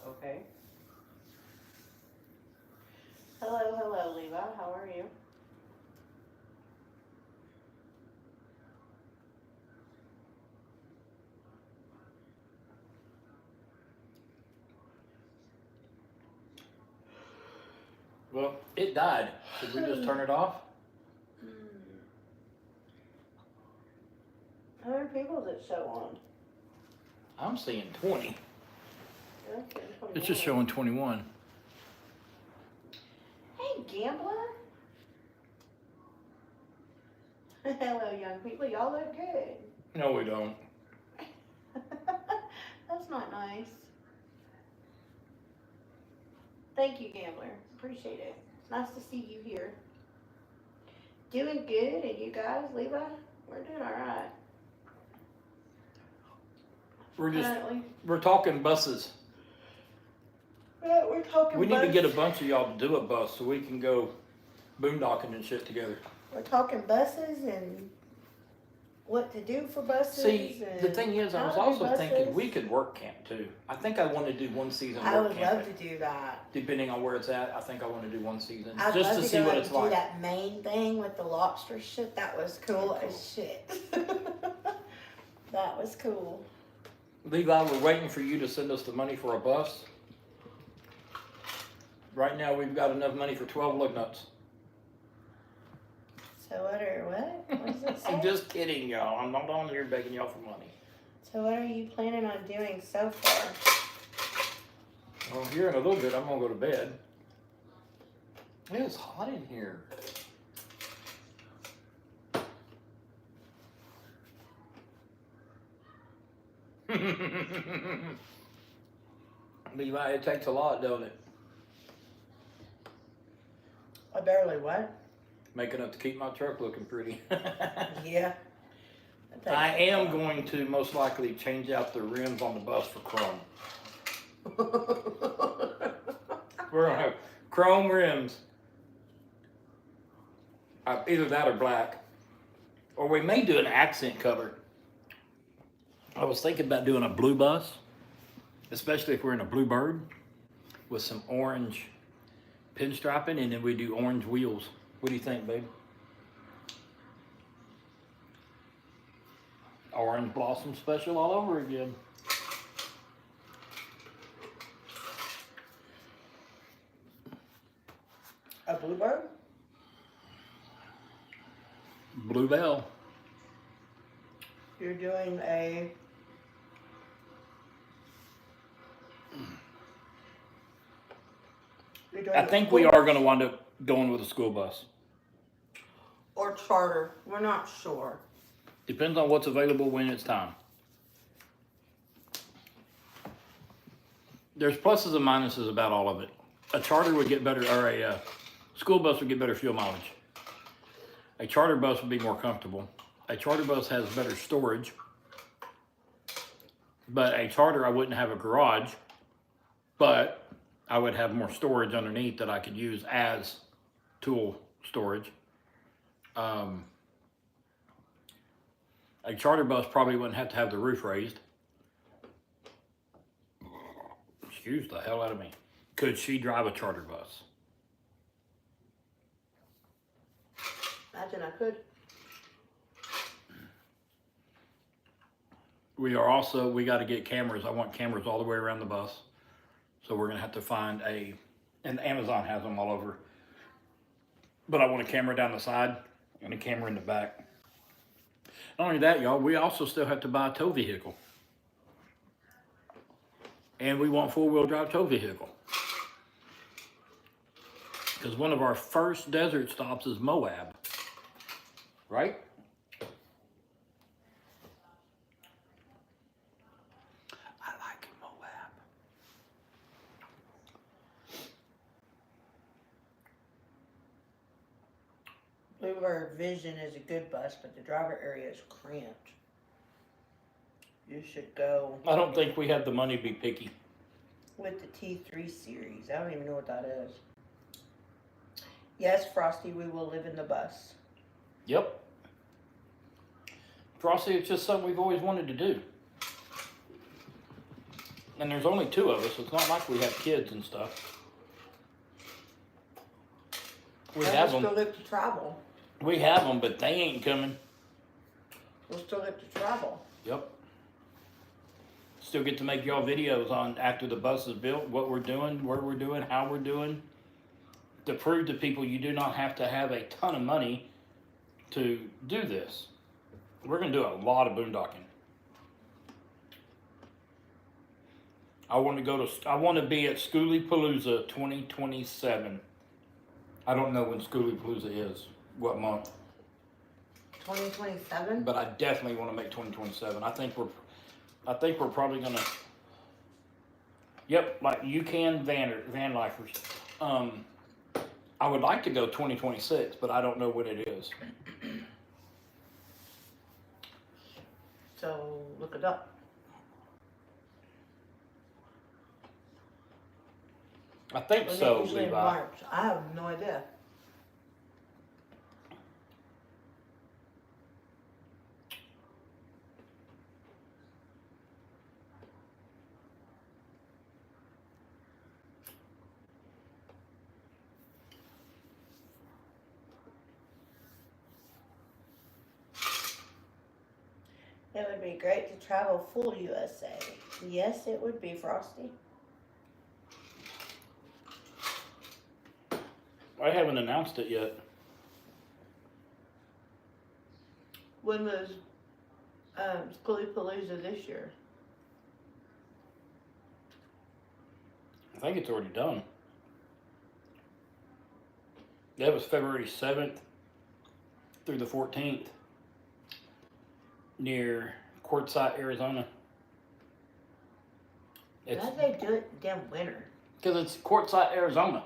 Okay. Hello, Levi. How are you? Well, it died. Should we just turn it off? How many people does it show on? I'm seeing 20. Okay, It's just showing 21. Hey, gambler. Hello, young people. Y'all look good. No, we don't. That's not nice. Thank you, gambler. Appreciate it. It's nice to see you here. Doing good, and you guys, Levi? We're doing all right. We're talking buses. Yeah, we're talking We need to buses. get a bunch of y'all to do a bus so we can go boondocking and shit together. We're talking buses and what to do for buses. See, and the thing is, I was how to do also thinking buses. we could work camp too. I think I want to do one season I work would camp. love to do that. Depending on where it's at, I think I want to do one season. I'd just love to to see go what and it's do like. that main thing with the lobster shit. That was cool as shit. That was cool. Levi, we're waiting for you to send us the money for a bus. Right now, we've got enough money for 12 lug nuts. So what? What does it say? I'm just kidding, y'all. I'm not on here begging y'all for money. So what are you planning on doing so far? Well, here in a little bit, I'm gonna go to bed. It's hot in here. Levi, it takes a lot, don't it? I barely what? Make enough to keep my truck looking pretty. Yeah. I am going to most likely change out the rims on the bus for chrome. We're gonna have chrome rims. Either that or black. Or we may do an accent cover. I was thinking about doing a blue bus, especially if we're in a Bluebird, with some orange pinstriping, and then we do orange wheels. What do you think, babe? Orange Blossom Special all over again. A Bluebird? Bluebell. You're doing a... I think we are going to wind up going with a school bus. Or charter. We're not sure. Depends on what's available when it's time. There's pluses and minuses about all of it. A charter would get better, or a school bus would get better fuel mileage. A charter bus would be more comfortable. A charter bus has better storage. But a charter, I wouldn't have a garage, but I would have more storage underneath that I could use as tool storage. A charter bus probably wouldn't have to have the roof raised. Excuse the hell out of me. Could she drive a charter bus? Imagine I could. We got to get cameras. I want cameras all the way around the bus. So we're going to have to find and Amazon has them all over. But I want a camera down the side and a camera in the back. Not only that, y'all, we also still have to buy a tow vehicle. And we want four-wheel drive tow vehicle. Because one of our first desert stops is Moab. Right? I like Moab. Bluebird Vision is a good bus, but the driver area is cramped. You should go I don't think we have the money to be picky. with the T3 series. I don't even know what that is. Yes, Frosty, we will live in the bus. Yep. Frosty, it's just something we've always wanted to do. And there's only two of us. It's not like we have kids and stuff. We have them. We'll still get to travel. We have them, but they ain't coming. We'll still get to travel. Yep. Still get to make y'all videos on after the bus is built, what we're doing, where we're doing, how we're doing. To prove to people you do not have to have a ton of money to do this. We're going to do a lot of boondocking. I want to be at Schoolypalooza 2027. I don't know when Schoolypalooza is, what month. 2027? But I definitely want to make 2027. I think we're probably gonna. Yep, like you can van lifers. I would like to go 2026, but I don't know when it is. So look it up. I think Wasn't so, it usually in Levi. March? I have no idea. It would be great to travel full USA. Yes, it would be, Frosty. I haven't announced it yet. When was Schoolypalooza this year? I think it's already done. That was February 7th through the 14th near Quartzsite, Arizona. It's Why do they do it in damn winter? because it's Quartzsite, Arizona.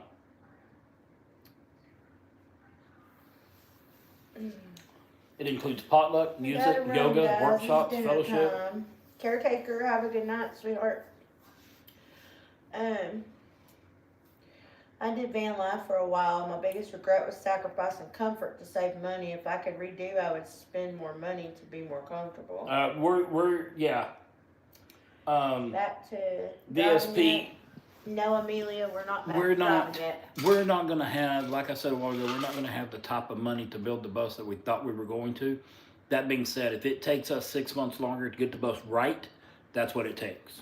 It includes potluck, We music, gotta run, yoga, guys. workshops, It's dinner fellowship. time. Caretaker, have a good night, sweetheart. I did van life for a while. My biggest regret was sacrificing comfort to save money. If I could redo, I would spend more money to be more comfortable. Yeah. Back to VSP. driving it. No, Amelia, we're not back We're to not. driving it. We're not going to have, like I said a while ago, we're not going to have the type of money to build the bus that we thought we were going to. That being said, if it takes us 6 months longer to get the bus right, that's what it takes.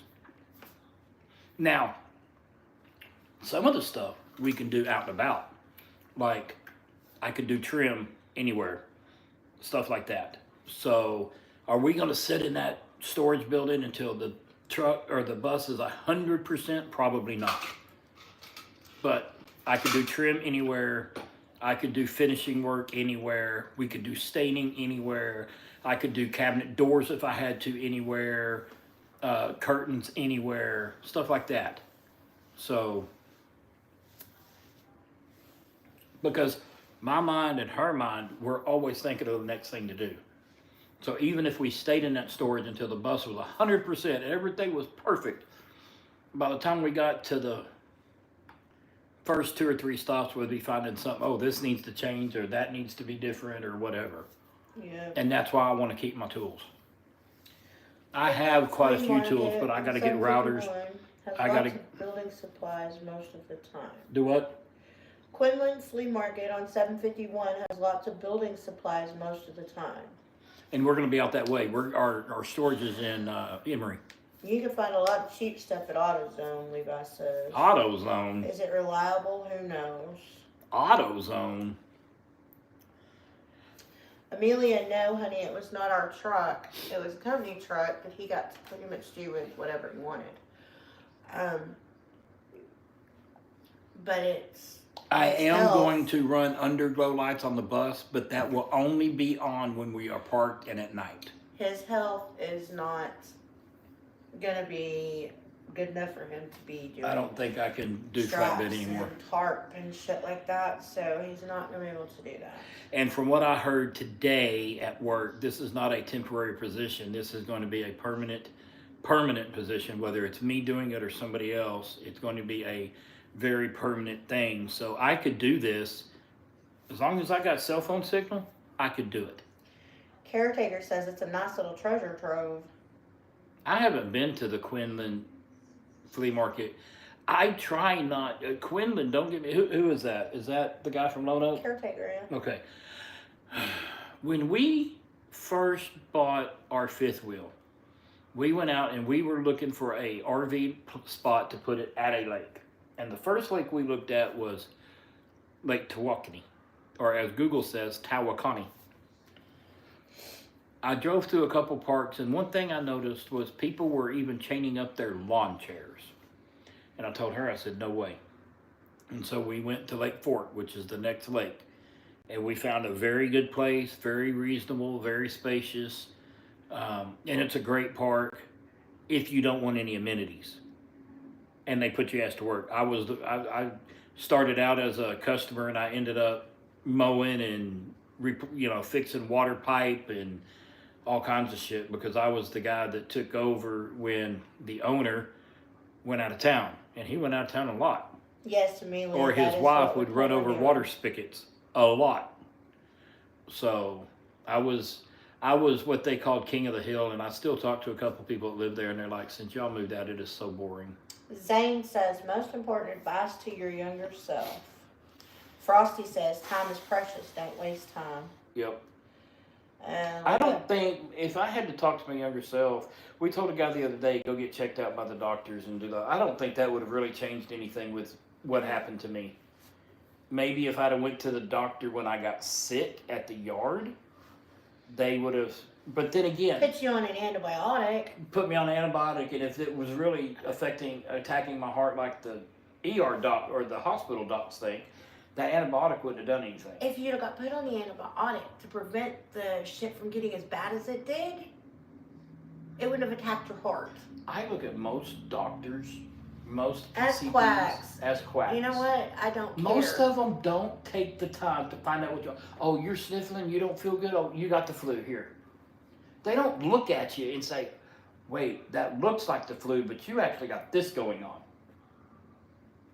Now, some of the stuff we can do out and about. Like, I could do trim anywhere, stuff like that. So, are we going to sit in that storage building until the truck or the bus is 100%? Probably not. But I could do trim anywhere. I could do finishing work anywhere. We could do staining anywhere. I could do cabinet doors if I had to anywhere. Curtains anywhere. Stuff like that. So, because my mind and her mind, we're always thinking of the next thing to do. So even if we stayed in that storage until the bus was 100% and everything was perfect, by the time we got to the first 2 or 3 stops, we'd be finding something, oh, this needs to change or that needs to be different or whatever. Yeah. And that's why I want to keep my tools. I have quite a few tools, but I got to get routers. I gotta building supplies most of the time. Do what? Quinlan Flea Market on 751 has lots of building supplies most of the time. And we're going to be out that way. Our storage is in Emory. You can find a lot of cheap stuff at AutoZone, Levi says. AutoZone. Is it reliable? Who knows? AutoZone. Amelia, no, honey, it was not our truck. It was a company truck, but he got to pretty much do with whatever he wanted. But it's... I am health. going to run underglow lights on the bus, but that will only be on when we are parked and at night. His health is not gonna be good enough for him to be doing. I don't think I can do straps flatbed anymore. and tarp and shit like that, so he's not gonna be able to do that. And from what I heard today at work, this is not a temporary position. This is going to be a permanent position, whether it's me doing it or somebody else. It's going to be a very permanent thing. So I could do this as long as I got cell phone signal. I could do it. Caretaker says it's a nice little treasure trove. I haven't been to the Quinlan flea market. I try not. Quinlan, don't get me. Who is that? Is that the guy from Lone Oak? Caretaker, yeah. Okay. When we first bought our fifth wheel, we went out and we were looking for a RV spot to put it at a lake. And the first lake we looked at was Lake Tawakoni, or as Google says, Tawakoni. I drove through a couple parks, and one thing I noticed was people were even chaining up their lawn chairs. And I told her, I said, no way. And so we went to Lake Fork, which is the next lake. And we found a very good place, very reasonable, very spacious. And it's a great park if you don't want any amenities. And they put your ass to work. I started out as a customer, and I ended up mowing and fixing water pipe and all kinds of shit, because I was the guy that took over when the owner went out of town, and he went out of town a lot. Yes, Amelia. Or his wife would run over water spigots a lot. So I was what they called king of the hill, and I still talk to a couple people that live there, and they're like, since y'all moved out, it is so boring. Zane says, most important advice to your younger self. Frosty says, time is precious, don't waste time. Yep. I don't think, if I had to talk to my younger self, we told a guy the other day, go get checked out by the doctors and do that. I don't think that would have really changed anything with what happened to me. Maybe if I'd have went to the doctor when I got sick at the yard, they would have. But then again, Put you on an antibiotic. put me on an antibiotic, and if it was really attacking my heart like the ER doc or the hospital docs think, that antibiotic wouldn't have done anything. If you'd have got put on the antibiotic to prevent the shit from getting as bad as it did, it wouldn't have attacked your heart. I look at most doctors, most As PCPs quacks. as quacks. You know what? I don't care. Most of them don't take the time to find out what you. Oh, you're sniffling. You don't feel good. Oh, you got the flu. Here. They don't look at you and say, "Wait, that looks like the flu, but you actually got this going on."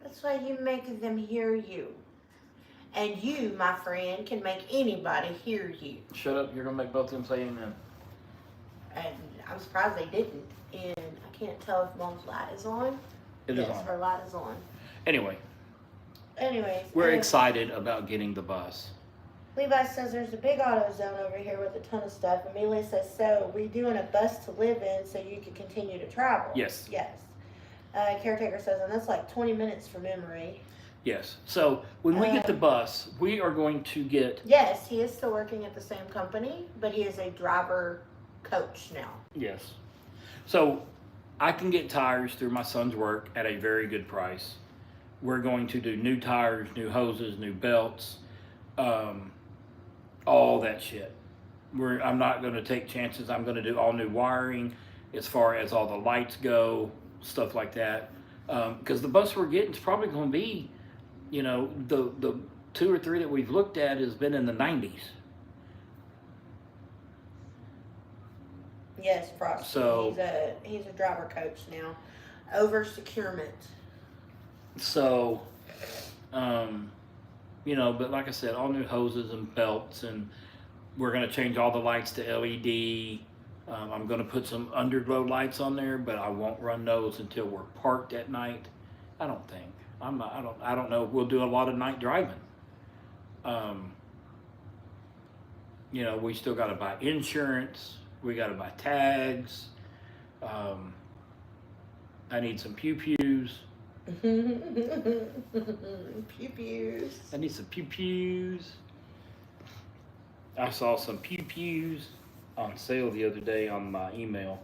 That's why you make them hear you. And you, my friend, can make anybody hear you. Shut up. You're gonna make both of them say amen. And I'm surprised they didn't. And I can't tell if Mom's light is on. It is Yes, on. her light is on. Anyway, Anyways. we're excited about getting the bus. Levi says there's a big auto zone over here with a ton of stuff. Amelia says, so we doing a bus to live in so you can continue to travel? Yes. Yes. Caretaker says, and that's like 20 minutes from Emory. Yes. So when we get the bus, we are going to get. Yes, he is still working at the same company, but he is a driver coach now. Yes. So I can get tires through my son's work at a very good price. We're going to do new tires, new hoses, new belts, all that shit. I'm not going to take chances. I'm going to do all new wiring as far as all the lights go, stuff like that. Because the bus we're getting is probably going to be, you know, the 2 or 3 that we've looked at has been in the 90s. Yes, Frosty. So- he's a driver coach now. Over securement. So, you know, but like I said, all new hoses and belts, and we're going to change all the lights to LED. I'm going to put some underglow lights on there, but I won't run those until we're parked at night. I don't think. I don't know. We'll do a lot of night driving. You know, we still got to buy insurance. We got to buy tags. I need some pew-pews. Pew-pews. I need some pew-pews. I saw some pew-pews on sale the other day on my email,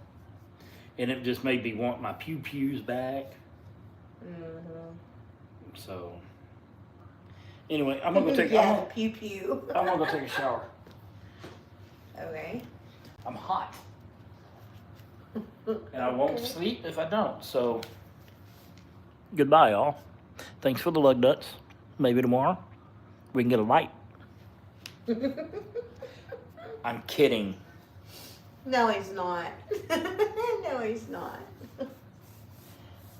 and it just made me want my pew-pews back. Mm-hmm. So, anyway, I'm gonna go take. Yeah, pew-pew. I'm gonna go take a shower. Okay. I'm hot, and I won't sleep if I don't. So, goodbye, y'all. Thanks for the lug nuts. Maybe tomorrow we can get a light. I'm kidding. No, he's not. No, he's not.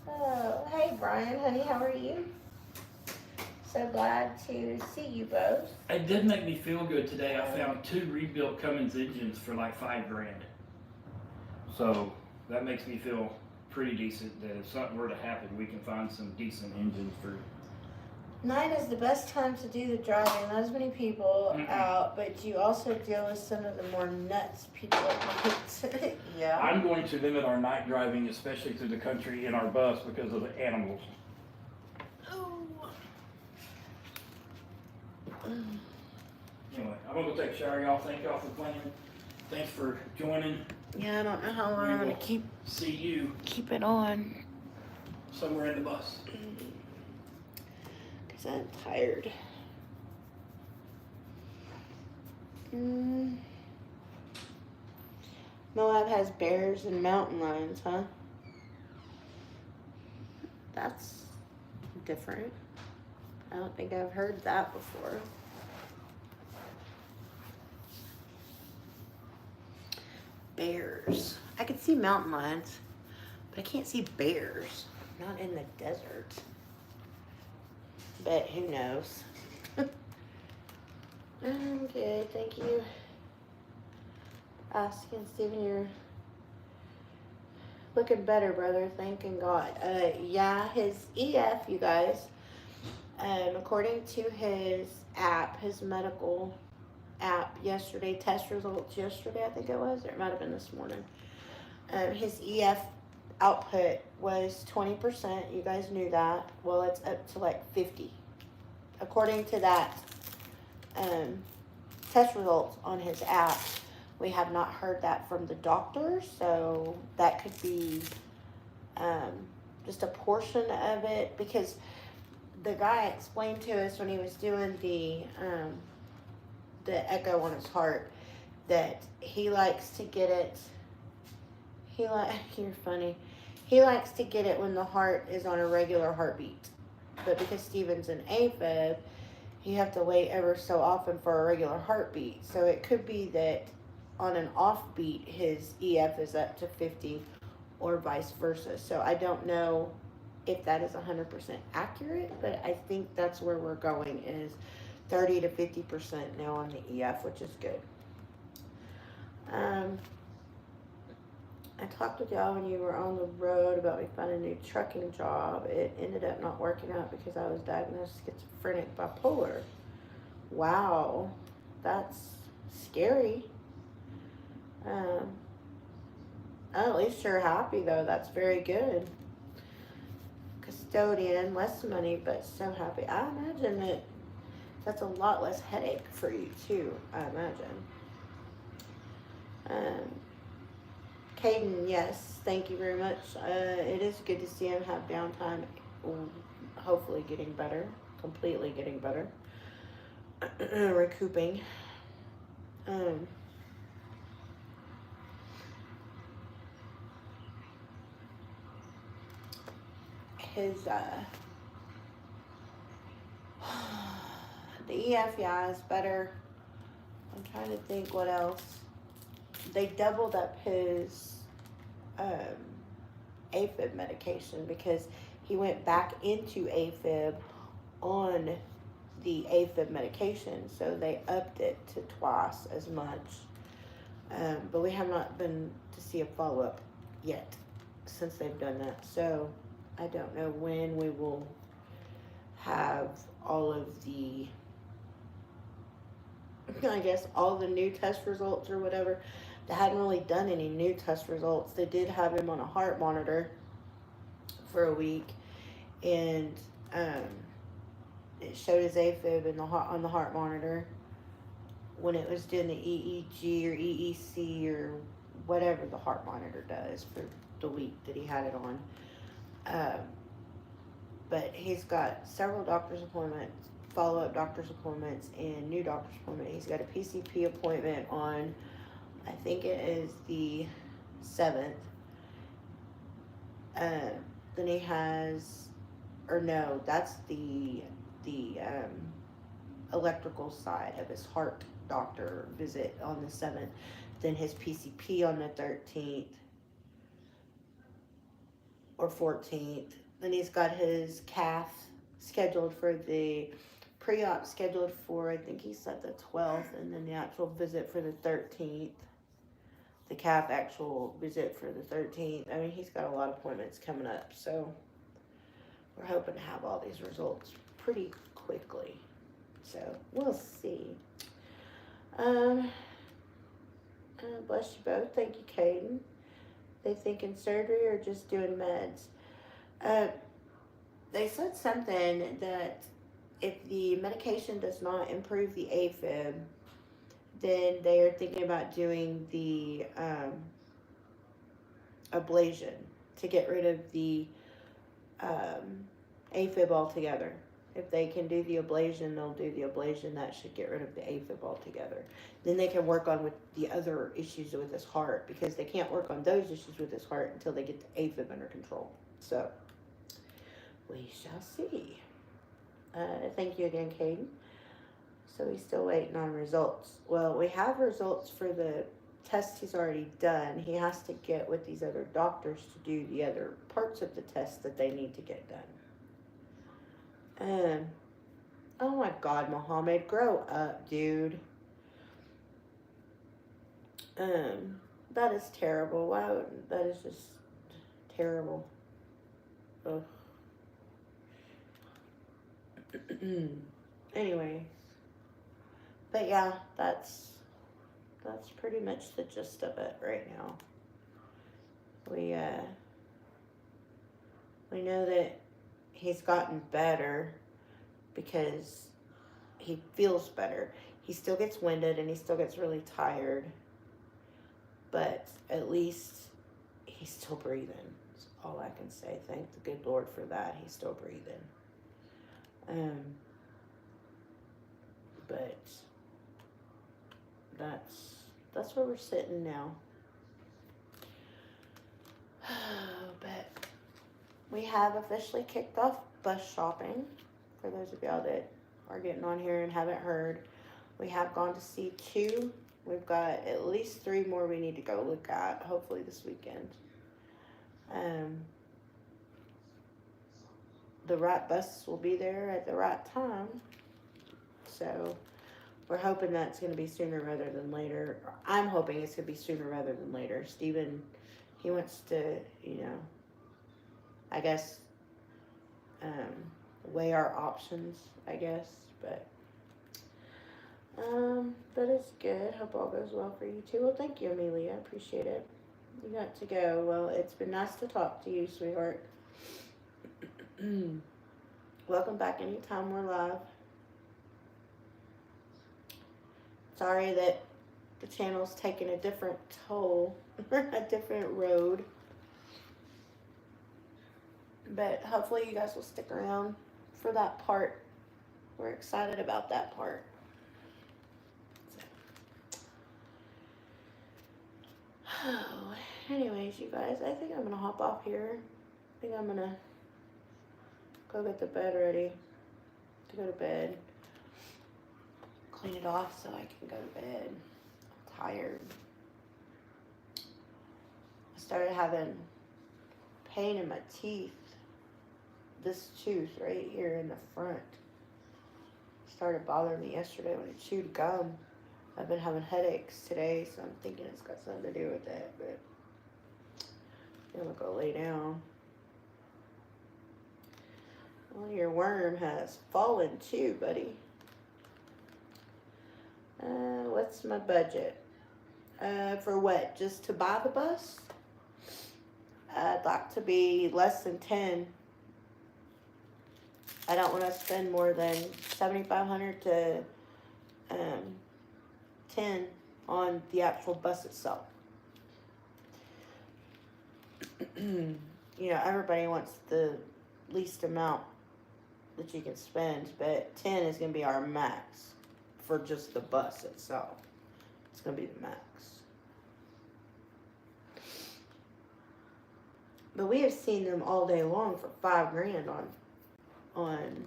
Oh, hey, Brian, honey, how are you? So glad to see you both. It did make me feel good today. I found 2 rebuilt Cummins engines for like $5,000. So that makes me feel pretty decent that if something were to happen, we can find some decent engines for. Night is the best time to do the driving. Not as many people out, but you also deal with some of the more nuts people at night. Yeah. I'm going to limit our night driving, especially through the country in our bus, because of the animals. Anyway, I'm gonna go take a shower, y'all. Thank y'all for playing. Thanks for joining. Yeah, I don't know how long We I'm gonna will see you keep it on. somewhere in the bus. Cause I'm tired. Moab has bears and mountain lions, huh? That's different. I don't think I've heard that before. Bears. I could see mountain lions, but I can't see bears. Not in the desert. But who knows? I'm good, thank you. Asking Steven, you're looking better, brother. Thanking God. Yeah, his EF, you guys. According to his app, his medical app yesterday, test results yesterday, I think it was, or it might have been this morning. His EF output was 20%. You guys knew that. Well, it's up to like 50. According to that test results on his app, We have not heard that from the doctor, so that could be just a portion of it, because the guy explained to us when he was doing the echo on his heart that he likes to get it. You're funny. He likes to get it when the heart is on a regular heartbeat, but because Steven's an AFib, you have to wait ever so often for a regular heartbeat. So it could be that on an offbeat, his EF is up to 50, or vice versa. So I don't know if that is 100% accurate, but I think that's where we're going, is 30 to 50% now on the EF, which is good. I talked with y'all when you were on the road about me finding a new trucking job. It ended up not working out because I was diagnosed schizophrenic bipolar. Wow, that's scary. At least you're happy though. That's very good. Custodian, less money, but so happy. I imagine that that's a lot less headache for you too. I imagine. Caden, yes, thank you very much. It is good to see him have downtime. Hopefully getting better, completely getting better, recouping. His the EF, yeah, is better. I'm trying to think what else. They doubled up his AFib medication because he went back into AFib on the AFib medication, so they upped it to twice as much. But we have not been to see a follow-up yet since they've done that, so I don't know when we will have all of the, I guess, all the new test results or whatever. They hadn't really done any new test results. They did have him on a heart monitor for a week, and it showed his AFib on the heart monitor when it was doing the EEG or EEC or whatever the heart monitor does for the week that he had it on. But he's got several doctor's appointments, follow-up doctor's appointments, and new doctor's appointment. He's got a PCP appointment on, I think it is the 7th. Then he has, or no, that's the electrical side of his heart doctor visit on the 7th. Then his PCP on the 13th or 14th. Then he's got his cath scheduled for the pre-op scheduled for, I think he said the 12th, and then the actual visit for the 13th. The cath actual visit for the 13th. I mean, he's got a lot of appointments coming up, so we're hoping to have all these results pretty quickly. So we'll see. Bless you both. Thank you, Caden. They thinking surgery or just doing meds? They said something that if the medication does not improve the AFib, then they are thinking about doing the ablation to get rid of the AFib altogether. If they can do the ablation, they'll do the ablation. That should get rid of the AFib altogether. Then they can work on with the other issues with his heart, because they can't work on those issues with his heart until they get the AFib under control. So we shall see. Thank you again, Caden. So he's still waiting on results. Well, we have results for the tests he's already done. He has to get with these other doctors to do the other parts of the test that they need to get done. Oh my God, Mohammed, grow up, dude. That is terrible. Wow, that is just terrible. Ugh. Anyway, but yeah, that's pretty much the gist of it right now. We know that he's gotten better because he feels better. He still gets winded and he still gets really tired. but at least he's still breathing. That's all I can say. Thank the good Lord for that. He's still breathing. But that's where we're sitting now. But we have officially kicked off bus shopping. For those of y'all that are getting on here and haven't heard, we have gone to see 2. We've got at least 3 more we need to go look at, hopefully this weekend. The right bus will be there at the right time. So we're hoping that's going to be sooner rather than later. I'm hoping it's going to be sooner rather than later. Steven, he wants to, I guess, weigh our options, I guess. But it's good. Hope all goes well for you too. Well, thank you, Amelia. I appreciate it. You got to go. Well, it's been nice to talk to you, sweetheart. Welcome back anytime we're live. Sorry that the channel's taking a different toll, a different road. But hopefully you guys will stick around for that part. We're excited about that part. So. Anyways, you guys, I think I'm going to hop off here. I think I'm going to go get the bed ready to go to bed. Clean it off so I can go to bed. I'm tired. I started having pain in my teeth. This tooth right here in the front started bothering me yesterday when I chewed gum. I've been having headaches today, so I'm thinking it's got something to do with that, but I'm gonna go lay down. Well, your worm has fallen too, buddy. What's my budget? For what? Just to buy the bus? I'd like to be less than 10. I don't want to spend more than $7,500 to 10 on the actual bus itself. Everybody wants the least amount that you can spend, but 10 is going to be our max for just the bus itself. It's going to be the max. But we have seen them all day long for $5,000 on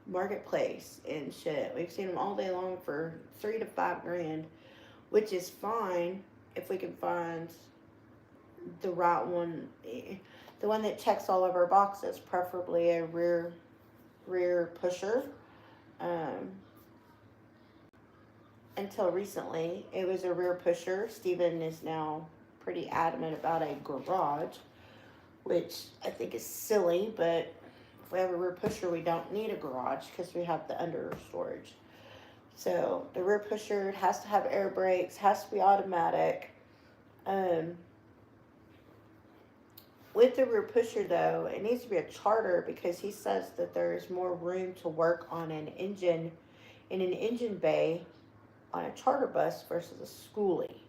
Marketplace and shit. We've seen them all day long for $3,000 to $5,000, which is fine if we can find the right one, the one that checks all of our boxes, preferably a rear pusher. Until recently, it was a rear pusher. Steven is now pretty adamant about a garage, which I think is silly, but if we have a rear pusher, we don't need a garage because we have the under storage. So the rear pusher, it has to have air brakes, has to be automatic. With the rear pusher though, it needs to be a charter because he says that there is more room to work on an engine in an engine bay on a charter bus versus a schoolie.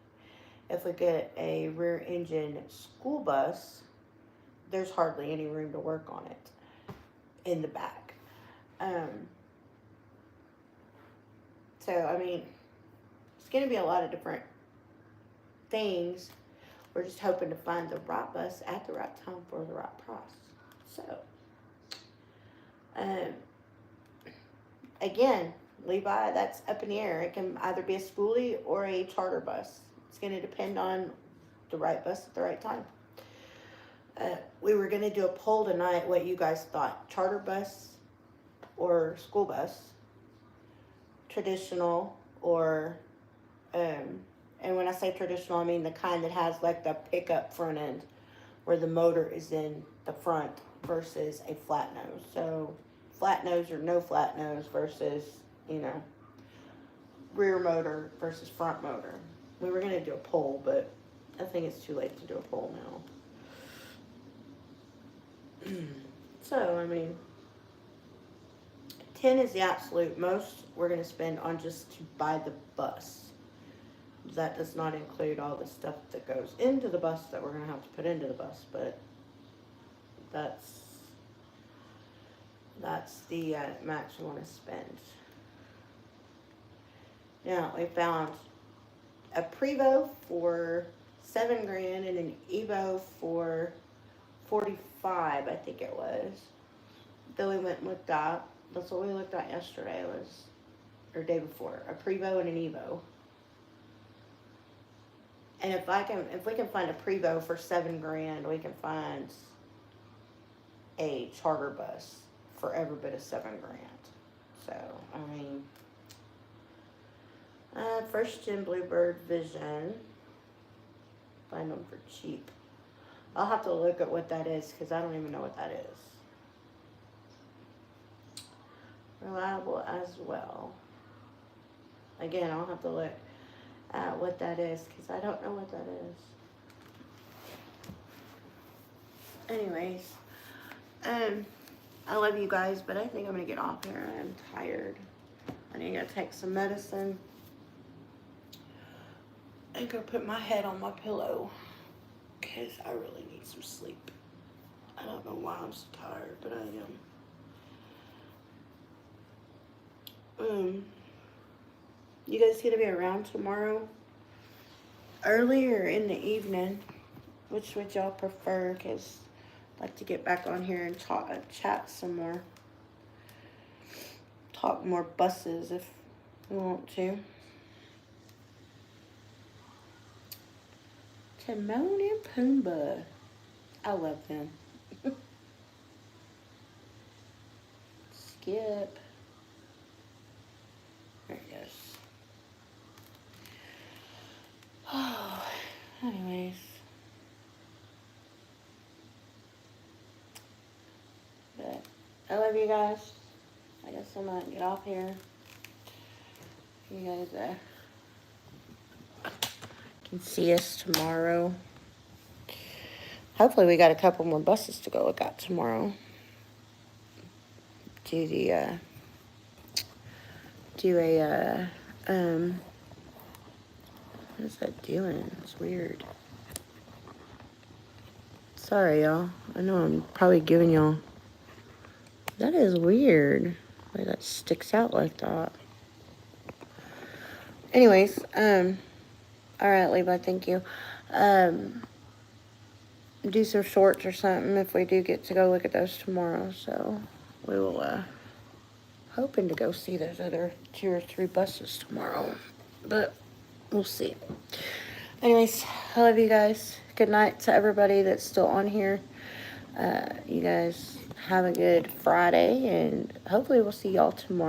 If we get a rear engine school bus, there's hardly any room to work on it in the back. So, I mean, it's going to be a lot of different things. We're just hoping to find the right bus at the right time for the right price. So, again, Levi, that's up in the air. It can either be a schoolie or a charter bus. It's going to depend on the right bus at the right time. We were going to do a poll tonight what you guys thought. Charter bus or school bus. Traditional or, and when I say traditional, I mean the kind that has like the pickup front end where the motor is in the front versus a flat nose. So flat nose or no flat nose versus, rear motor versus front motor. We were going to do a poll, but I think it's too late to do a poll now. So, I mean, 10 is the absolute most we're going to spend on just to buy the bus. That does not include all the stuff that goes into the bus that we're going to have to put into the bus, but that's the max we want to spend. Now, we found a Prevo for $7,000 and an Evo for 45, I think it was. Then we went and looked at, that's what we looked at yesterday, or day before, a Prevo and an Evo. And if we can find a Prevo for $7,000, we can find a charter bus for every bit of $7,000. So, I mean, first gen Bluebird Vision, find them for cheap. I'll have to look at what that is because I don't even know what that is. Reliable as well. Again, I'll have to look at what that is because I don't know what that is. Anyways, I love you guys, but I think I'm gonna get off here. I'm tired. I need to take some medicine and go put my head on my pillow because I really need some sleep. I don't know why I'm so tired, but I am. You guys gonna be around tomorrow? Early or in the evening? Which would y'all prefer? Because I'd like to get back on here and chat some more. Talk more buses if we want to. Timon and Pumbaa. I love them. Skip. There it goes. Oh, anyways. But I love you guys. I guess I'm gonna get off here. You guys can see us tomorrow. Hopefully we got a couple more buses to go look at tomorrow. What is that doing? It's weird. Sorry, y'all. I know I'm probably giving y'all... That is weird. Why that sticks out like that. Anyways, alright, Levi, thank you. Do some shorts or something if we do get to go look at those tomorrow. So, we will, hoping to go see those other 2 or 3 buses tomorrow. But, we'll see. Anyways, I love you guys. Good night to everybody that's still on here. You guys have a good Friday, and hopefully we'll see y'all tomorrow.